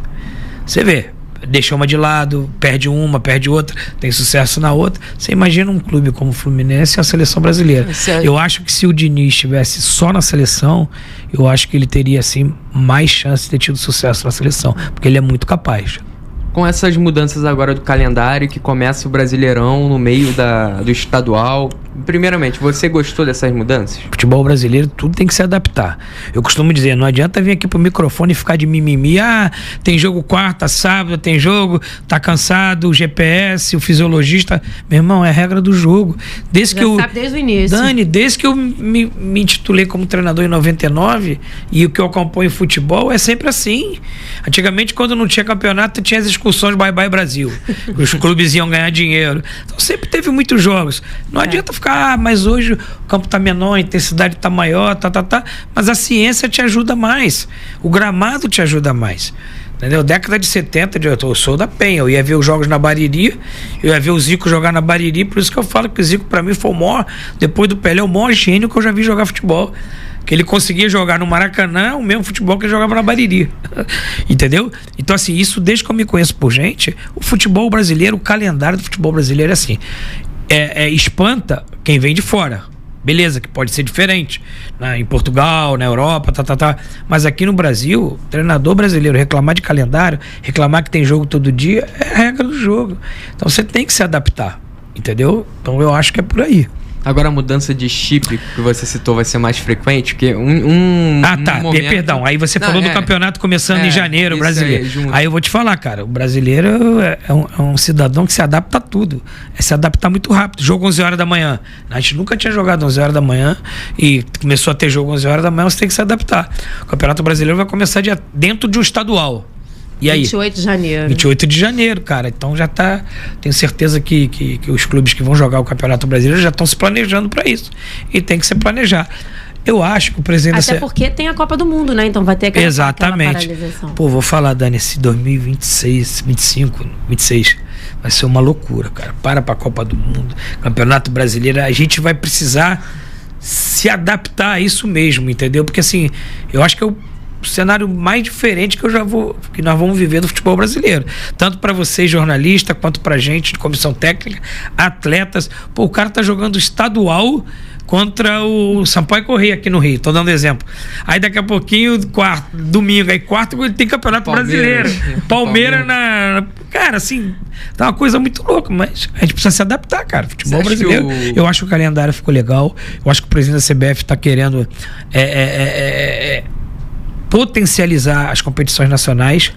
Você vê, deixa uma de lado, perde uma, perde outra, tem sucesso na outra. Você imagina um clube como o Fluminense e a seleção brasileira. Eu acho que se o Diniz estivesse só na seleção, eu acho que ele teria assim mais chance de ter tido sucesso na seleção, porque ele é muito capaz. Com essas mudanças agora do calendário, que começa o Brasileirão no meio do estadual, primeiramente, você gostou dessas mudanças? Futebol brasileiro, tudo tem que se adaptar. Eu costumo dizer, não adianta vir aqui pro microfone e ficar de mimimi. Tem jogo quarta, sábado, tem jogo, tá cansado, o GPS, o fisiologista. Meu irmão, é a regra do jogo. Sabe desde o início. Dani, desde que eu me intitulei como treinador em 99 e o que eu acompanho futebol é sempre assim. Antigamente, quando não tinha campeonato, tinha as excursões Bye Bye Brasil. Os clubes iam ganhar dinheiro. Então sempre teve muitos jogos. Não adianta ficar, mas hoje o campo tá menor, a intensidade tá maior, mas a ciência te ajuda mais. O gramado te ajuda mais. Entendeu? Década de 70, eu sou da Penha, eu ia ver os jogos na Bariri, eu ia ver o Zico jogar na Bariri, por isso que eu falo que o Zico pra mim foi o maior, depois do Pelé, o maior gênio que eu já vi jogar futebol. Que ele conseguia jogar no Maracanã o mesmo futebol que ele jogava na Bariri. Entendeu? Então assim, isso desde que eu me conheço por gente, o futebol brasileiro, o calendário do futebol brasileiro é assim, espanta quem vem de fora. Beleza, que pode ser diferente, né? Em Portugal, na Europa, mas aqui no Brasil, treinador brasileiro reclamar de calendário, reclamar que tem jogo todo dia, é a regra do jogo. Então você tem que se adaptar, entendeu? Então eu acho que é por aí. Agora a mudança de chip que você citou vai ser mais frequente? Porque momento... Perdão, aí você falou do campeonato começando em janeiro, o brasileiro. Aí eu vou te falar, cara, o brasileiro é um cidadão que se adapta a tudo. É se adaptar muito rápido. Jogo 11 horas da manhã. A gente nunca tinha jogado 11 horas da manhã e começou a ter jogo 11 horas da manhã, você tem que se adaptar. O Campeonato Brasileiro vai começar dentro de um estadual. E aí? 28 de janeiro. 28 de janeiro, cara. Então já tá... Tenho certeza que os clubes que vão jogar o Campeonato Brasileiro já estão se planejando para isso. E tem que se planejar. Eu acho que o presidente... Até porque tem a Copa do Mundo, né? Então vai ter aquela Exatamente. Pô, vou falar, Dani, esse 2026, 25, 26... vai ser uma loucura, cara. Pra Copa do Mundo. Campeonato Brasileiro. A gente vai precisar se adaptar a isso mesmo, entendeu? Porque assim, eu acho que cenário mais diferente que nós vamos viver do futebol brasileiro. Tanto para vocês, jornalistas, quanto pra gente, de comissão técnica, atletas. Pô, o cara tá jogando estadual contra o Sampaio Corrêa aqui no Rio, tô dando exemplo. Aí daqui a pouquinho, domingo, aí quarto, ele tem campeonato brasileiro. Palmeiras cara, assim, tá uma coisa muito louca, mas a gente precisa se adaptar, cara. Futebol brasileiro. Eu acho que o calendário ficou legal, eu acho que o presidente da CBF tá querendo potencializar as competições nacionais.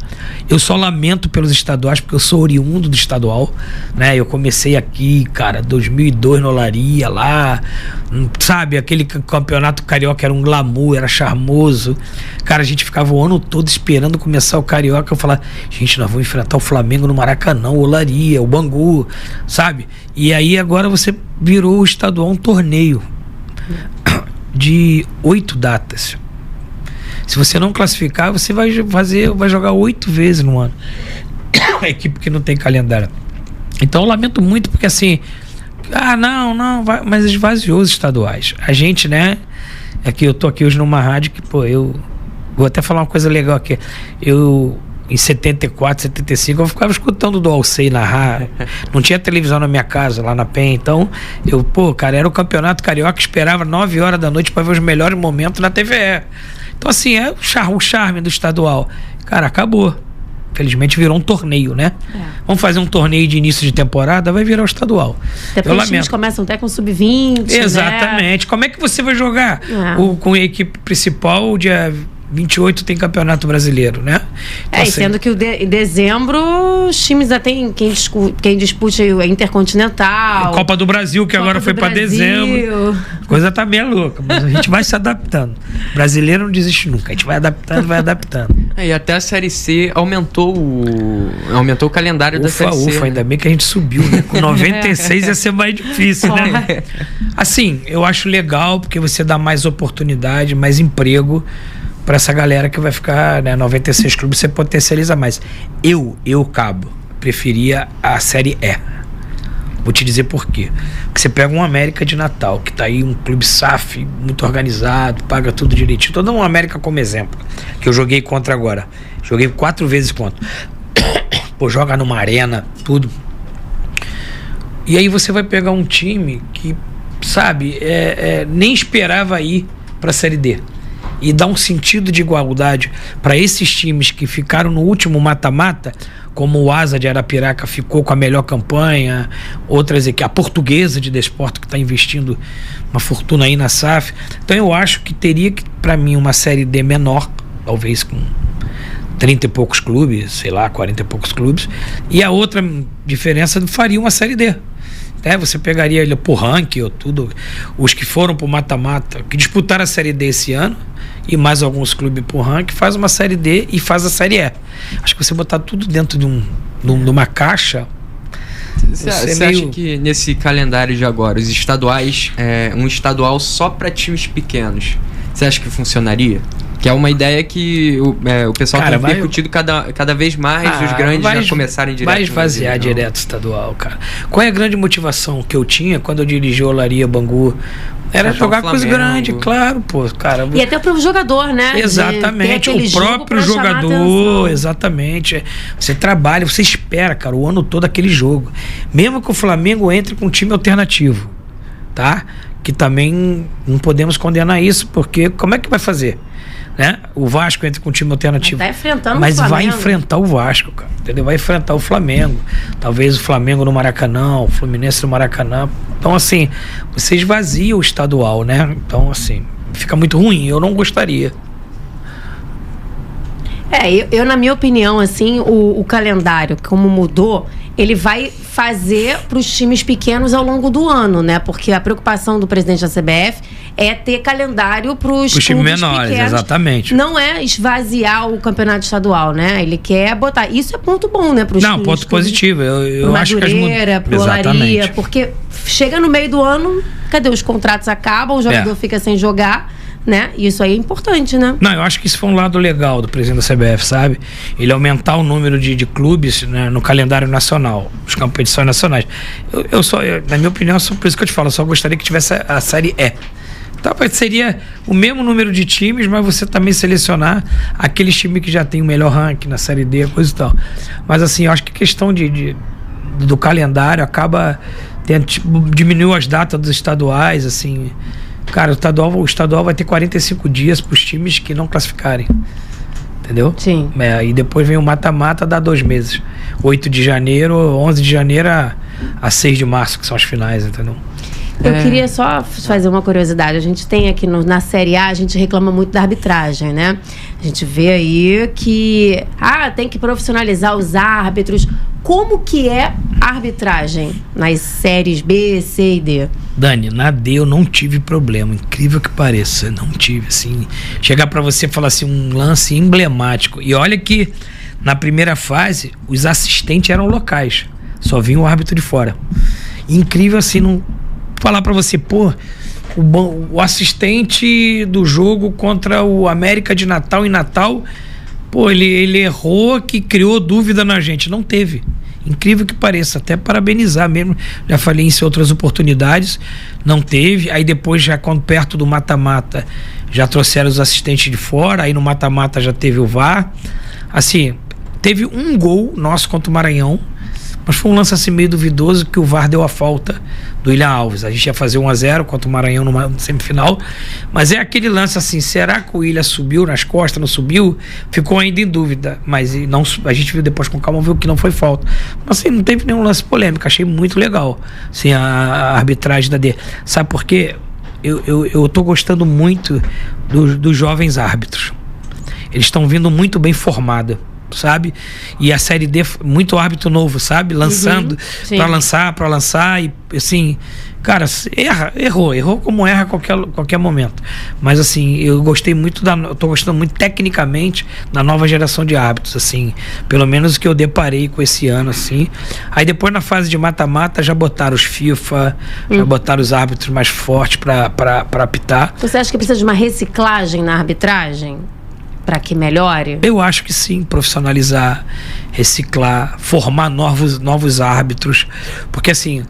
Eu só lamento pelos estaduais, porque eu sou oriundo do estadual, né? Eu comecei aqui, cara, 2002 no Olaria, lá, sabe? Aquele campeonato carioca era um glamour, era charmoso. Cara, a gente ficava o ano todo esperando começar o carioca. Eu falava, gente, nós vamos enfrentar o Flamengo no Maracanã, o Olaria, o Bangu, sabe? E aí agora você virou o estadual um torneio de 8 datas. Se você não classificar, você vai jogar 8 vezes no ano. A equipe que não tem calendário. Então eu lamento muito, porque assim, mas esvaziou os estaduais. A gente, né? Eu tô aqui hoje numa rádio que, pô, eu vou até falar uma coisa legal aqui. Em 74, 75, eu ficava escutando do Alcei narrar. Não tinha televisão na minha casa, lá na PEN. Então, era o campeonato carioca, esperava 9 horas da noite para ver os melhores momentos na TVE. Então, assim, é o charme do estadual. Cara, acabou. Infelizmente virou um torneio, né? Vamos fazer um torneio de início de temporada, vai virar o estadual. Até porque os times começam até com sub-20. Exatamente. Né? Como é que você vai jogar com a equipe principal dia 28 tem campeonato brasileiro, né? Então, assim, sendo que em dezembro os times já tem quem disputa a Intercontinental, Copa do Brasil, que agora foi para dezembro. A coisa tá meio louca, mas a gente vai se adaptando. O brasileiro não desiste nunca, a gente vai adaptando. E até a Série C aumentou o calendário da Série C. Ufa, ainda bem que a gente subiu, né? Com 96 ia ser mais difícil, né? Assim, eu acho legal porque você dá mais oportunidade, mais emprego para essa galera que vai ficar, né, 96 clubes, você potencializa mais. Cabo, preferia a Série E. Vou te dizer por quê. Porque você pega um América de Natal, que tá aí um clube SAF, muito organizado, paga tudo direitinho. Tô dando um América como exemplo, que eu joguei contra agora. Joguei 4 vezes contra. Pô, joga numa arena, tudo. E aí você vai pegar um time que, sabe, nem esperava ir pra Série D. E dá um sentido de igualdade para esses times que ficaram no último mata-mata, como o Asa de Arapiraca ficou com a melhor campanha, outras aqui, a Portuguesa de Desporto, que está investindo uma fortuna aí na SAF. Então eu acho que teria que, para mim, uma Série D menor, talvez com 30 e poucos clubes, sei lá, 40 e poucos clubes, e a outra diferença faria uma Série D. Você pegaria ele por ranking ou tudo, os que foram pro mata-mata, que disputaram a Série D esse ano, e mais alguns clubes por ranking, faz uma Série D e faz a Série E. Acho que você botar tudo dentro de uma caixa. Você acha que nesse calendário de agora, os estaduais, um estadual só para times pequenos, você acha que funcionaria? Que é uma ideia que o pessoal tem discutido cada vez mais, os grandes já começarem direto. Vai esvaziar direto estadual, cara. Qual é a grande motivação que eu tinha quando eu dirigi Olaria, Bangu? Era jogar com os grandes, claro, pô, cara. E até pro jogador, né? Exatamente, o próprio jogador, exatamente. Você trabalha, você espera, cara, o ano todo aquele jogo. Mesmo que o Flamengo entre com um time alternativo, tá? Que também não podemos condenar isso, porque como é que vai fazer? Né? O Vasco entra com um time alternativo, tá enfrentando mas o vai enfrentar o Vasco, cara, entendeu? Vai enfrentar o Flamengo, talvez o Flamengo no Maracanã, o Fluminense no Maracanã. Então, assim, você esvazia o estadual, né? Então, assim, fica muito ruim. Eu não gostaria. Eu na minha opinião, assim, o calendário, como mudou, ele vai fazer para os times pequenos ao longo do ano, né? Porque a preocupação do presidente da CBF é ter calendário para os times menores, pequenos. Exatamente. Não é esvaziar o campeonato estadual, né? Ele quer botar. Isso é ponto bom, né? Pros não, ponto positivo. Eu acho que pro Olaria, porque chega no meio do ano, cadê? Os contratos acabam, o jogador fica sem jogar. Né? Isso aí é importante, né? Não, eu acho que isso foi um lado legal do presidente da CBF, sabe? Ele aumentar o número de clubes, né, no calendário nacional, as competições nacionais. Na minha opinião, por isso que eu te falo, eu só gostaria que tivesse a Série E. Seria o mesmo número de times, mas você também selecionar aqueles times que já tem o melhor ranking na Série D, coisa e tal. Mas assim, eu acho que a questão do calendário acaba diminuiu as datas dos estaduais, assim. Cara, o estadual vai ter 45 dias para os times que não classificarem. Entendeu? Sim. E depois vem o mata-mata, dá 2 meses. 8 de janeiro, 11 de janeiro a 6 de março, que são as finais, entendeu? Eu queria só fazer uma curiosidade. A gente tem aqui na Série A, a gente reclama muito da arbitragem, né? A gente vê aí que tem que profissionalizar os árbitros. Como que é a arbitragem nas séries B, C e D? Dani, na D eu não tive problema, incrível que pareça, não tive, assim, chegar pra você e falar assim, um lance emblemático, e olha que na primeira fase os assistentes eram locais, só vinha o árbitro de fora, incrível assim, não falar pra você, o assistente do jogo contra o América de Natal em Natal, ele errou, que criou dúvida na gente, não teve. Incrível que pareça, até parabenizar mesmo, já falei em outras oportunidades, não teve, aí depois já quando perto do mata-mata já trouxeram os assistentes de fora, aí no mata-mata já teve o VAR, assim, teve um gol nosso contra o Maranhão, mas foi um lance assim meio duvidoso que o VAR deu a falta do William Alves. A gente ia fazer 1-0 contra o Maranhão numa semifinal, mas é aquele lance assim, será que o William subiu nas costas, não subiu? Ficou ainda em dúvida, mas não, a gente viu depois com calma, viu que não foi falta. Mas assim, não teve nenhum lance polêmico, achei muito legal assim, a arbitragem da D. Sabe por quê? Eu tô gostando muito dos jovens árbitros. Eles estão vindo muito bem formados, sabe? E a Série D, muito árbitro novo, sabe? Lançando, pra lançar e assim, cara, errou como erra a qualquer momento. Mas assim, eu gostei muito eu tô gostando muito tecnicamente da nova geração de árbitros, assim, pelo menos o que eu deparei com esse ano, assim. Aí depois na fase de mata-mata já botaram os FIFA, já botaram os árbitros mais fortes pra apitar. Você acha que precisa de uma reciclagem na arbitragem? Para que melhore? Eu acho que sim, profissionalizar, reciclar, formar novos árbitros, porque assim,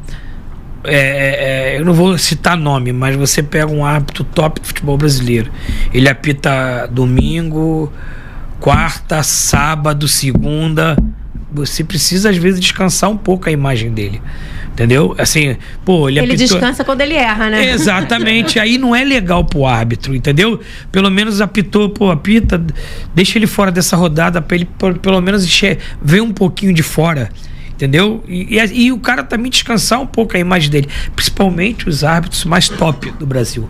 eu não vou citar nome, mas você pega um árbitro top do futebol brasileiro, ele apita domingo, quarta, sábado, segunda, você precisa às vezes descansar um pouco a imagem dele. Entendeu? Assim, ele descansa quando ele erra, né? Exatamente. Aí não é legal pro árbitro, entendeu? Pelo menos apitou, apita, deixa ele fora dessa rodada pra ele pelo menos ver um pouquinho de fora, entendeu? E o cara também descansar um pouco a imagem dele, principalmente os árbitros mais top do Brasil,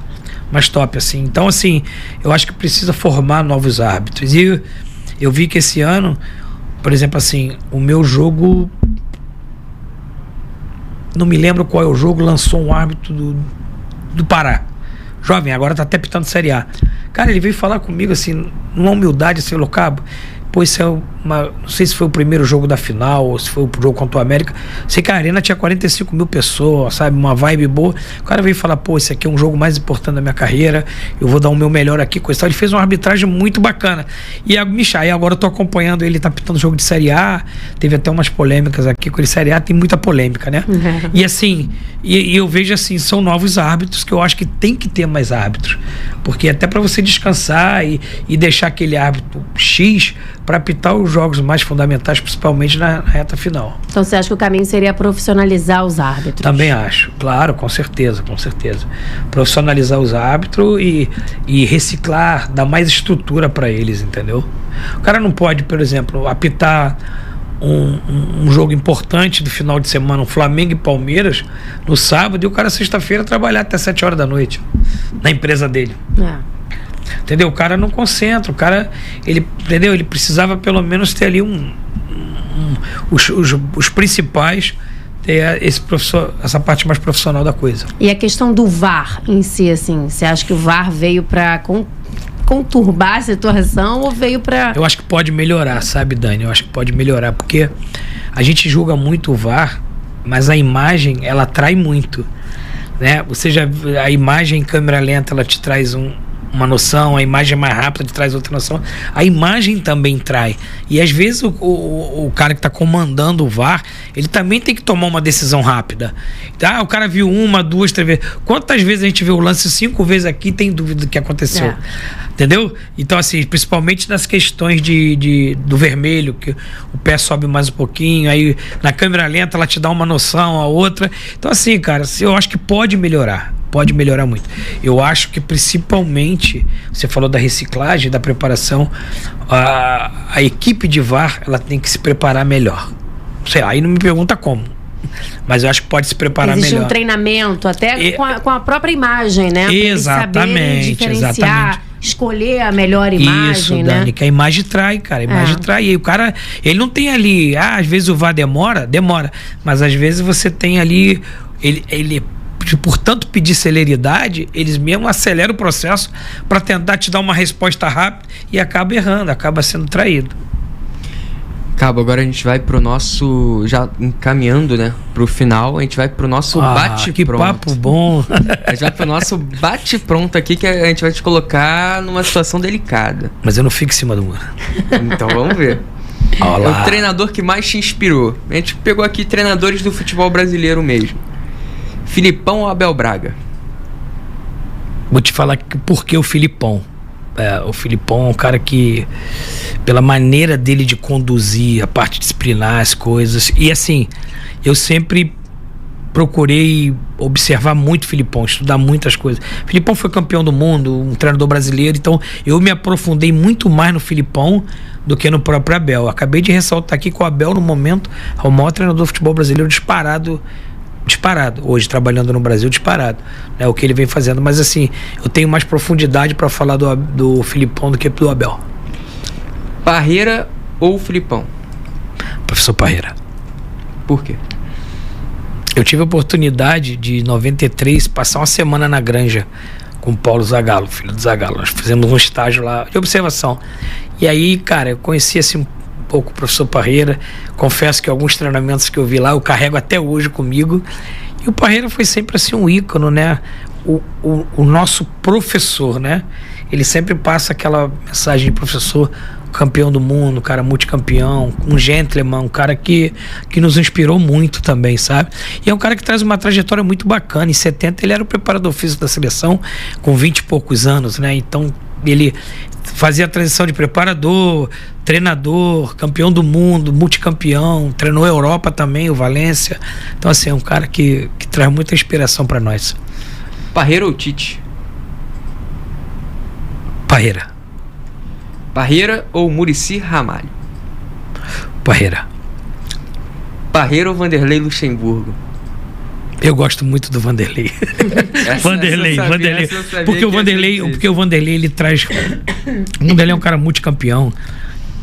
mais top, assim. Então, assim, eu acho que precisa formar novos árbitros. E eu vi que esse ano, por exemplo, assim, o meu jogo, não me lembro qual é o jogo, lançou um árbitro do Pará, jovem, agora tá até pitando Série A. Cara, ele veio falar comigo assim, numa humildade, assim, Cabo, isso é não sei se foi o primeiro jogo da final ou se foi o jogo contra o América, sei que a arena tinha 45 mil pessoas, sabe, uma vibe boa. O cara veio falar, esse aqui é um jogo mais importante da minha carreira, eu vou dar o meu melhor aqui, coisa e tal. Ele fez uma arbitragem muito bacana, e agora eu tô acompanhando ele, tá pitando jogo de Série A, teve até umas polêmicas aqui, com ele Série A tem muita polêmica, né? E assim, e eu vejo assim, são novos árbitros que eu acho que tem que ter mais árbitros, porque até para você descansar e deixar aquele árbitro X para apitar os jogos mais fundamentais, principalmente na reta final. Então você acha que o caminho seria profissionalizar os árbitros? Também acho, claro, com certeza. Profissionalizar os árbitros e reciclar, dar mais estrutura para eles, entendeu? O cara não pode, por exemplo, apitar um jogo importante do final de semana, um Flamengo e Palmeiras, no sábado, e o cara sexta-feira trabalhar até 7 horas da noite na empresa dele. Entendeu? O cara não concentra, entendeu? Ele precisava pelo menos ter ali os principais, ter essa parte mais profissional da coisa. E a questão do VAR em si, assim, você acha que o VAR veio para conturbar a situação ou veio para... Eu acho que pode melhorar, sabe, Dani? Eu acho que pode melhorar, porque a gente julga muito o VAR, mas a imagem, ela atrai muito, né? A imagem em câmera lenta, ela te traz uma noção, a imagem é mais rápida, te traz outra noção. A imagem também trai. E às vezes o cara que está comandando o VAR, ele também tem que tomar uma decisão rápida. O cara viu 1, 2, 3 vezes. Quantas vezes a gente vê o lance 5 vezes aqui e tem dúvida do que aconteceu? Entendeu? Então, assim, principalmente nas questões do vermelho, que o pé sobe mais um pouquinho, aí na câmera lenta ela te dá uma noção, a outra. Então, assim, cara, eu acho que pode melhorar muito. Eu acho que principalmente, você falou da reciclagem, da preparação, a equipe de VAR, ela tem que se preparar melhor. Sei lá, aí não me pergunta como, mas eu acho que pode se preparar melhor. Existe um treinamento até com a própria imagem, né? Exatamente, diferenciar, escolher a melhor imagem, isso, né? Dani, que a imagem trai, cara. A imagem trai. E o cara, ele não tem ali... às vezes o VAR demora, mas às vezes você tem ali... Ele por tanto pedir celeridade, eles mesmo aceleram o processo para tentar te dar uma resposta rápida e acaba errando, acaba sendo traído. Cabo, agora a gente vai pro nosso... Já encaminhando, né? Pro final, a gente vai pro nosso bate-pronto. Que papo bom! A gente vai pro nosso bate-pronto aqui, que a gente vai te colocar numa situação delicada. Mas eu não fico em cima do muro. Então vamos ver. Olá. É o treinador que mais te inspirou. A gente pegou aqui treinadores do futebol brasileiro mesmo. Filipão ou Abel Braga? Vou te falar por que o Filipão. O Filipão é um cara que, pela maneira dele de conduzir a parte disciplinar, as coisas, e assim, eu sempre procurei observar muito o Filipão, estudar muitas coisas. O Filipão foi campeão do mundo, um treinador brasileiro, então eu me aprofundei muito mais no Filipão do que no próprio Abel. Acabei de ressaltar aqui que o Abel, no momento, é o maior treinador do futebol brasileiro disparado, hoje trabalhando no Brasil, disparado, né, o que ele vem fazendo, mas assim, eu tenho mais profundidade para falar do Filipão do que do Abel. Parreira ou Filipão? Professor Parreira. Por quê? Eu tive a oportunidade de, em 93, passar uma semana na Granja com o Paulo Zagallo, filho do Zagallo. Nós fizemos um estágio lá de observação, e aí, cara, eu conheci assim um pouco o professor Parreira. Confesso que alguns treinamentos que eu vi lá eu carrego até hoje comigo, e o Parreira foi sempre assim um ícone, né? O nosso professor, né? Ele sempre passa aquela mensagem de professor, campeão do mundo, um cara multicampeão, um gentleman, um cara que nos inspirou muito também, sabe? E é um cara que traz uma trajetória muito bacana. Em 70 ele era o preparador físico da seleção, com 20 e poucos anos, né? Então ele fazia a transição de preparador, treinador, campeão do mundo, multicampeão, treinou a Europa também, o Valência. Então assim, é um cara que traz muita inspiração para nós. Parreira ou Tite? Parreira. Parreira ou Muricy Ramalho? Parreira. Parreira ou Vanderlei Luxemburgo? Eu gosto muito do Vanderlei. Vanderlei. Porque o Vanderlei ele traz... O Vanderlei é um cara multicampeão.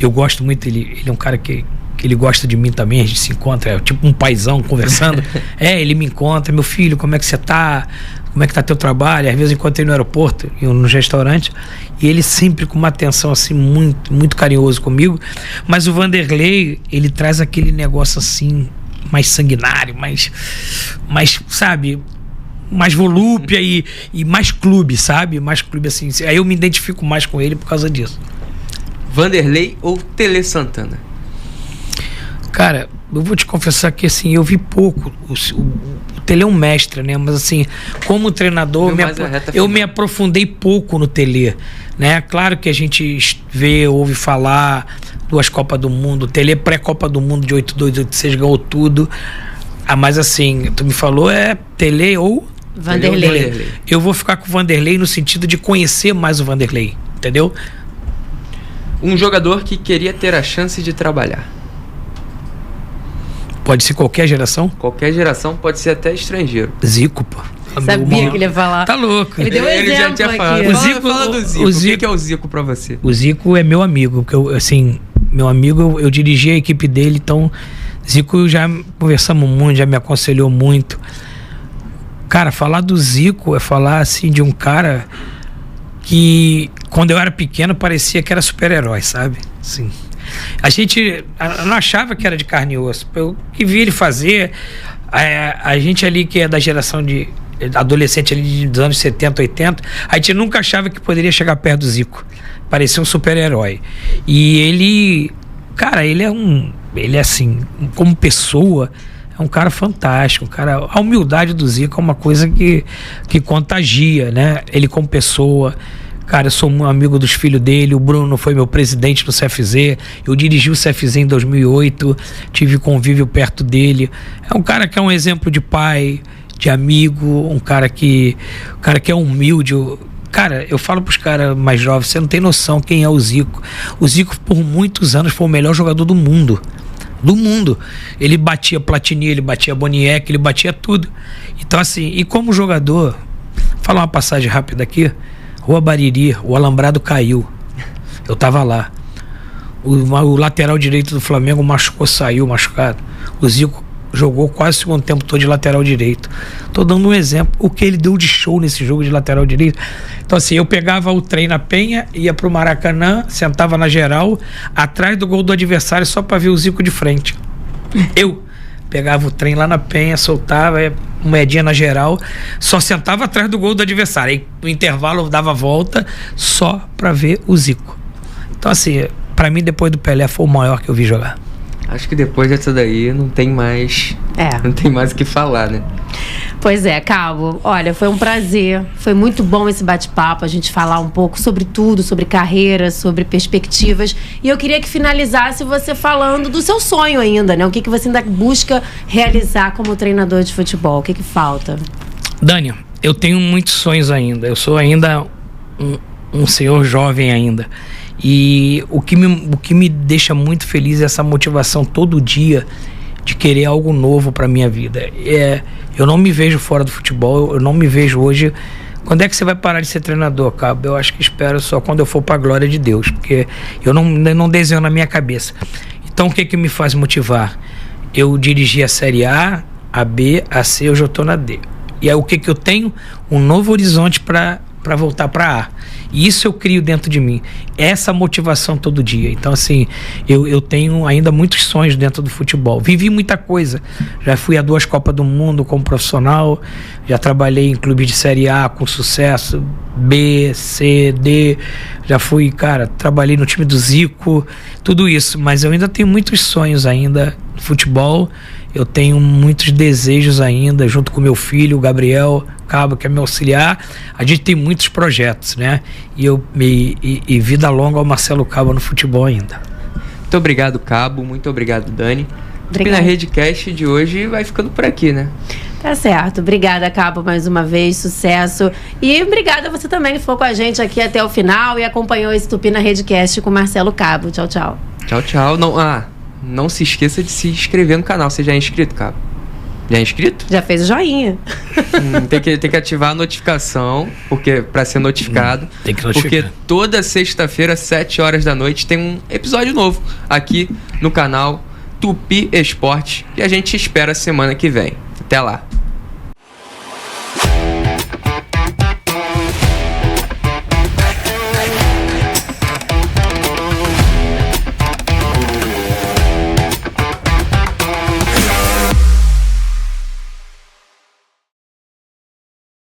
Eu gosto muito dele. Ele é um cara que ele gosta de mim também. A gente se encontra, é tipo um paizão conversando. Ele me encontra, meu filho, como é que você tá? Como é que tá teu trabalho? Às vezes eu encontrei no aeroporto, nos restaurantes, e ele sempre com uma atenção assim muito, muito carinhoso comigo. Mas o Vanderlei, ele traz aquele negócio assim mais sanguinário, mais sabe, mais volúpia e mais clube, sabe? Mais clube assim. Aí eu me identifico mais com ele por causa disso. Vanderlei ou Tele Santana? Cara, eu vou te confessar que assim, eu vi pouco. O Tele é um mestre, né? Mas assim, como treinador, eu me aprofundei pouco no Tele, né? Claro que a gente ouve falar 2 Copas do Mundo. O Tele pré-Copa do Mundo de 82, 86 ganhou tudo. Mas assim, tu me falou Tele ou Vanderlei. Eu vou ficar com o Vanderlei no sentido de conhecer mais o Vanderlei, entendeu? Um jogador que queria ter a chance de trabalhar. Pode ser qualquer geração? Qualquer geração, pode ser até estrangeiro. Zico, pô. Sabia que ele ia falar. Tá louco. Ele deu um exemplo já tinha falado. Aqui. Fala do Zico. O que é o Zico pra você? O Zico é meu amigo, porque meu amigo, eu dirigi a equipe dele, então Zico já conversamos muito, já me aconselhou muito. Cara, falar do Zico é falar assim de um cara que quando eu era pequeno parecia que era super-herói, sabe? Sim. Eu não achava que era de carne e osso. Eu que vi ele fazer, a gente ali que é da geração de adolescente ali dos anos 70, 80, a gente nunca achava que poderia chegar perto do Zico. Parecia um super-herói. E ele, cara, ele é assim, como pessoa, é um cara fantástico. A humildade do Zico é uma coisa que contagia, né? Ele como pessoa. Cara, eu sou um amigo dos filhos dele, o Bruno foi meu presidente no CFZ, eu dirigi o CFZ em 2008, tive convívio perto dele. É um cara que é um exemplo de pai, de amigo, um cara que é humilde. Cara, eu falo pros caras mais jovens, você não tem noção quem é o Zico. O Zico, por muitos anos, foi o melhor jogador do mundo. Do mundo. Ele batia Platini, ele batia Boniek, ele batia tudo. Então, assim, e como jogador, vou falar uma passagem rápida aqui. Rua Bariri, o alambrado caiu. Eu tava lá. O lateral direito do Flamengo machucou, saiu machucado. O Zico jogou quase o segundo tempo todo de lateral direito. Tô dando um exemplo. O que ele deu de show nesse jogo de lateral direito. Então, assim, eu pegava o trem na Penha, ia pro Maracanã, sentava na geral, atrás do gol do adversário, só pra ver o Zico de frente. Eu pegava o trem lá na Penha, soltava, moedinha na geral, só sentava atrás do gol do adversário. Aí no intervalo eu dava a volta só pra ver o Zico. Então, assim, pra mim, depois do Pelé, foi o maior que eu vi jogar. Acho que depois dessa daí não tem mais o que falar, né? Pois é, Cabo. Olha, foi um prazer. Foi muito bom esse bate-papo, a gente falar um pouco sobre tudo, sobre carreira, sobre perspectivas. E eu queria que finalizasse você falando do seu sonho ainda, né? O que você ainda busca realizar como treinador de futebol? O que falta? Dani, eu tenho muitos sonhos ainda. Eu sou ainda um senhor jovem ainda. E o que me deixa muito feliz é essa motivação todo dia de querer algo novo para minha vida. Eu não me vejo fora do futebol, eu não me vejo hoje. Quando é que você vai parar de ser treinador, Cabo? Eu acho que espero só quando eu for para a glória de Deus, porque eu não desenho na minha cabeça. Então o que me faz motivar? Eu dirigi a Série A, a B, a C, hoje eu estou na D. E aí o que eu tenho? Um novo horizonte para voltar para A. E isso eu crio dentro de mim. Essa motivação todo dia. Então, assim, eu tenho ainda muitos sonhos dentro do futebol. Vivi muita coisa. Já fui a 2 Copas do Mundo como profissional. Já trabalhei em clubes de Série A com sucesso. B, C, D. Já fui, trabalhei no time do Zico. Tudo isso. Mas eu ainda tenho muitos sonhos ainda no futebol. Eu tenho muitos desejos ainda, junto com meu filho, o Gabriel Cabo, que é meu auxiliar. A gente tem muitos projetos, né? E vida longa ao Marcelo Cabo no futebol ainda. Muito obrigado, Cabo. Muito obrigado, Dani. Obrigada. E na Redcast de hoje vai ficando por aqui, né? Tá certo. Obrigada, Cabo, mais uma vez. Sucesso. E obrigada a você também que ficou com a gente aqui até o final e acompanhou esse Tupi na Redcast com Marcelo Cabo. Tchau, tchau. Tchau, tchau. Não se esqueça de se inscrever no canal. Você já é inscrito, Cabo? Já é inscrito? Já fez o joinha. Tem que ativar a notificação, porque para ser notificado. Tem que notificar. Porque toda sexta-feira, 7 horas da noite, tem um episódio novo aqui no canal Tupi Esporte. E a gente espera semana que vem. Até lá.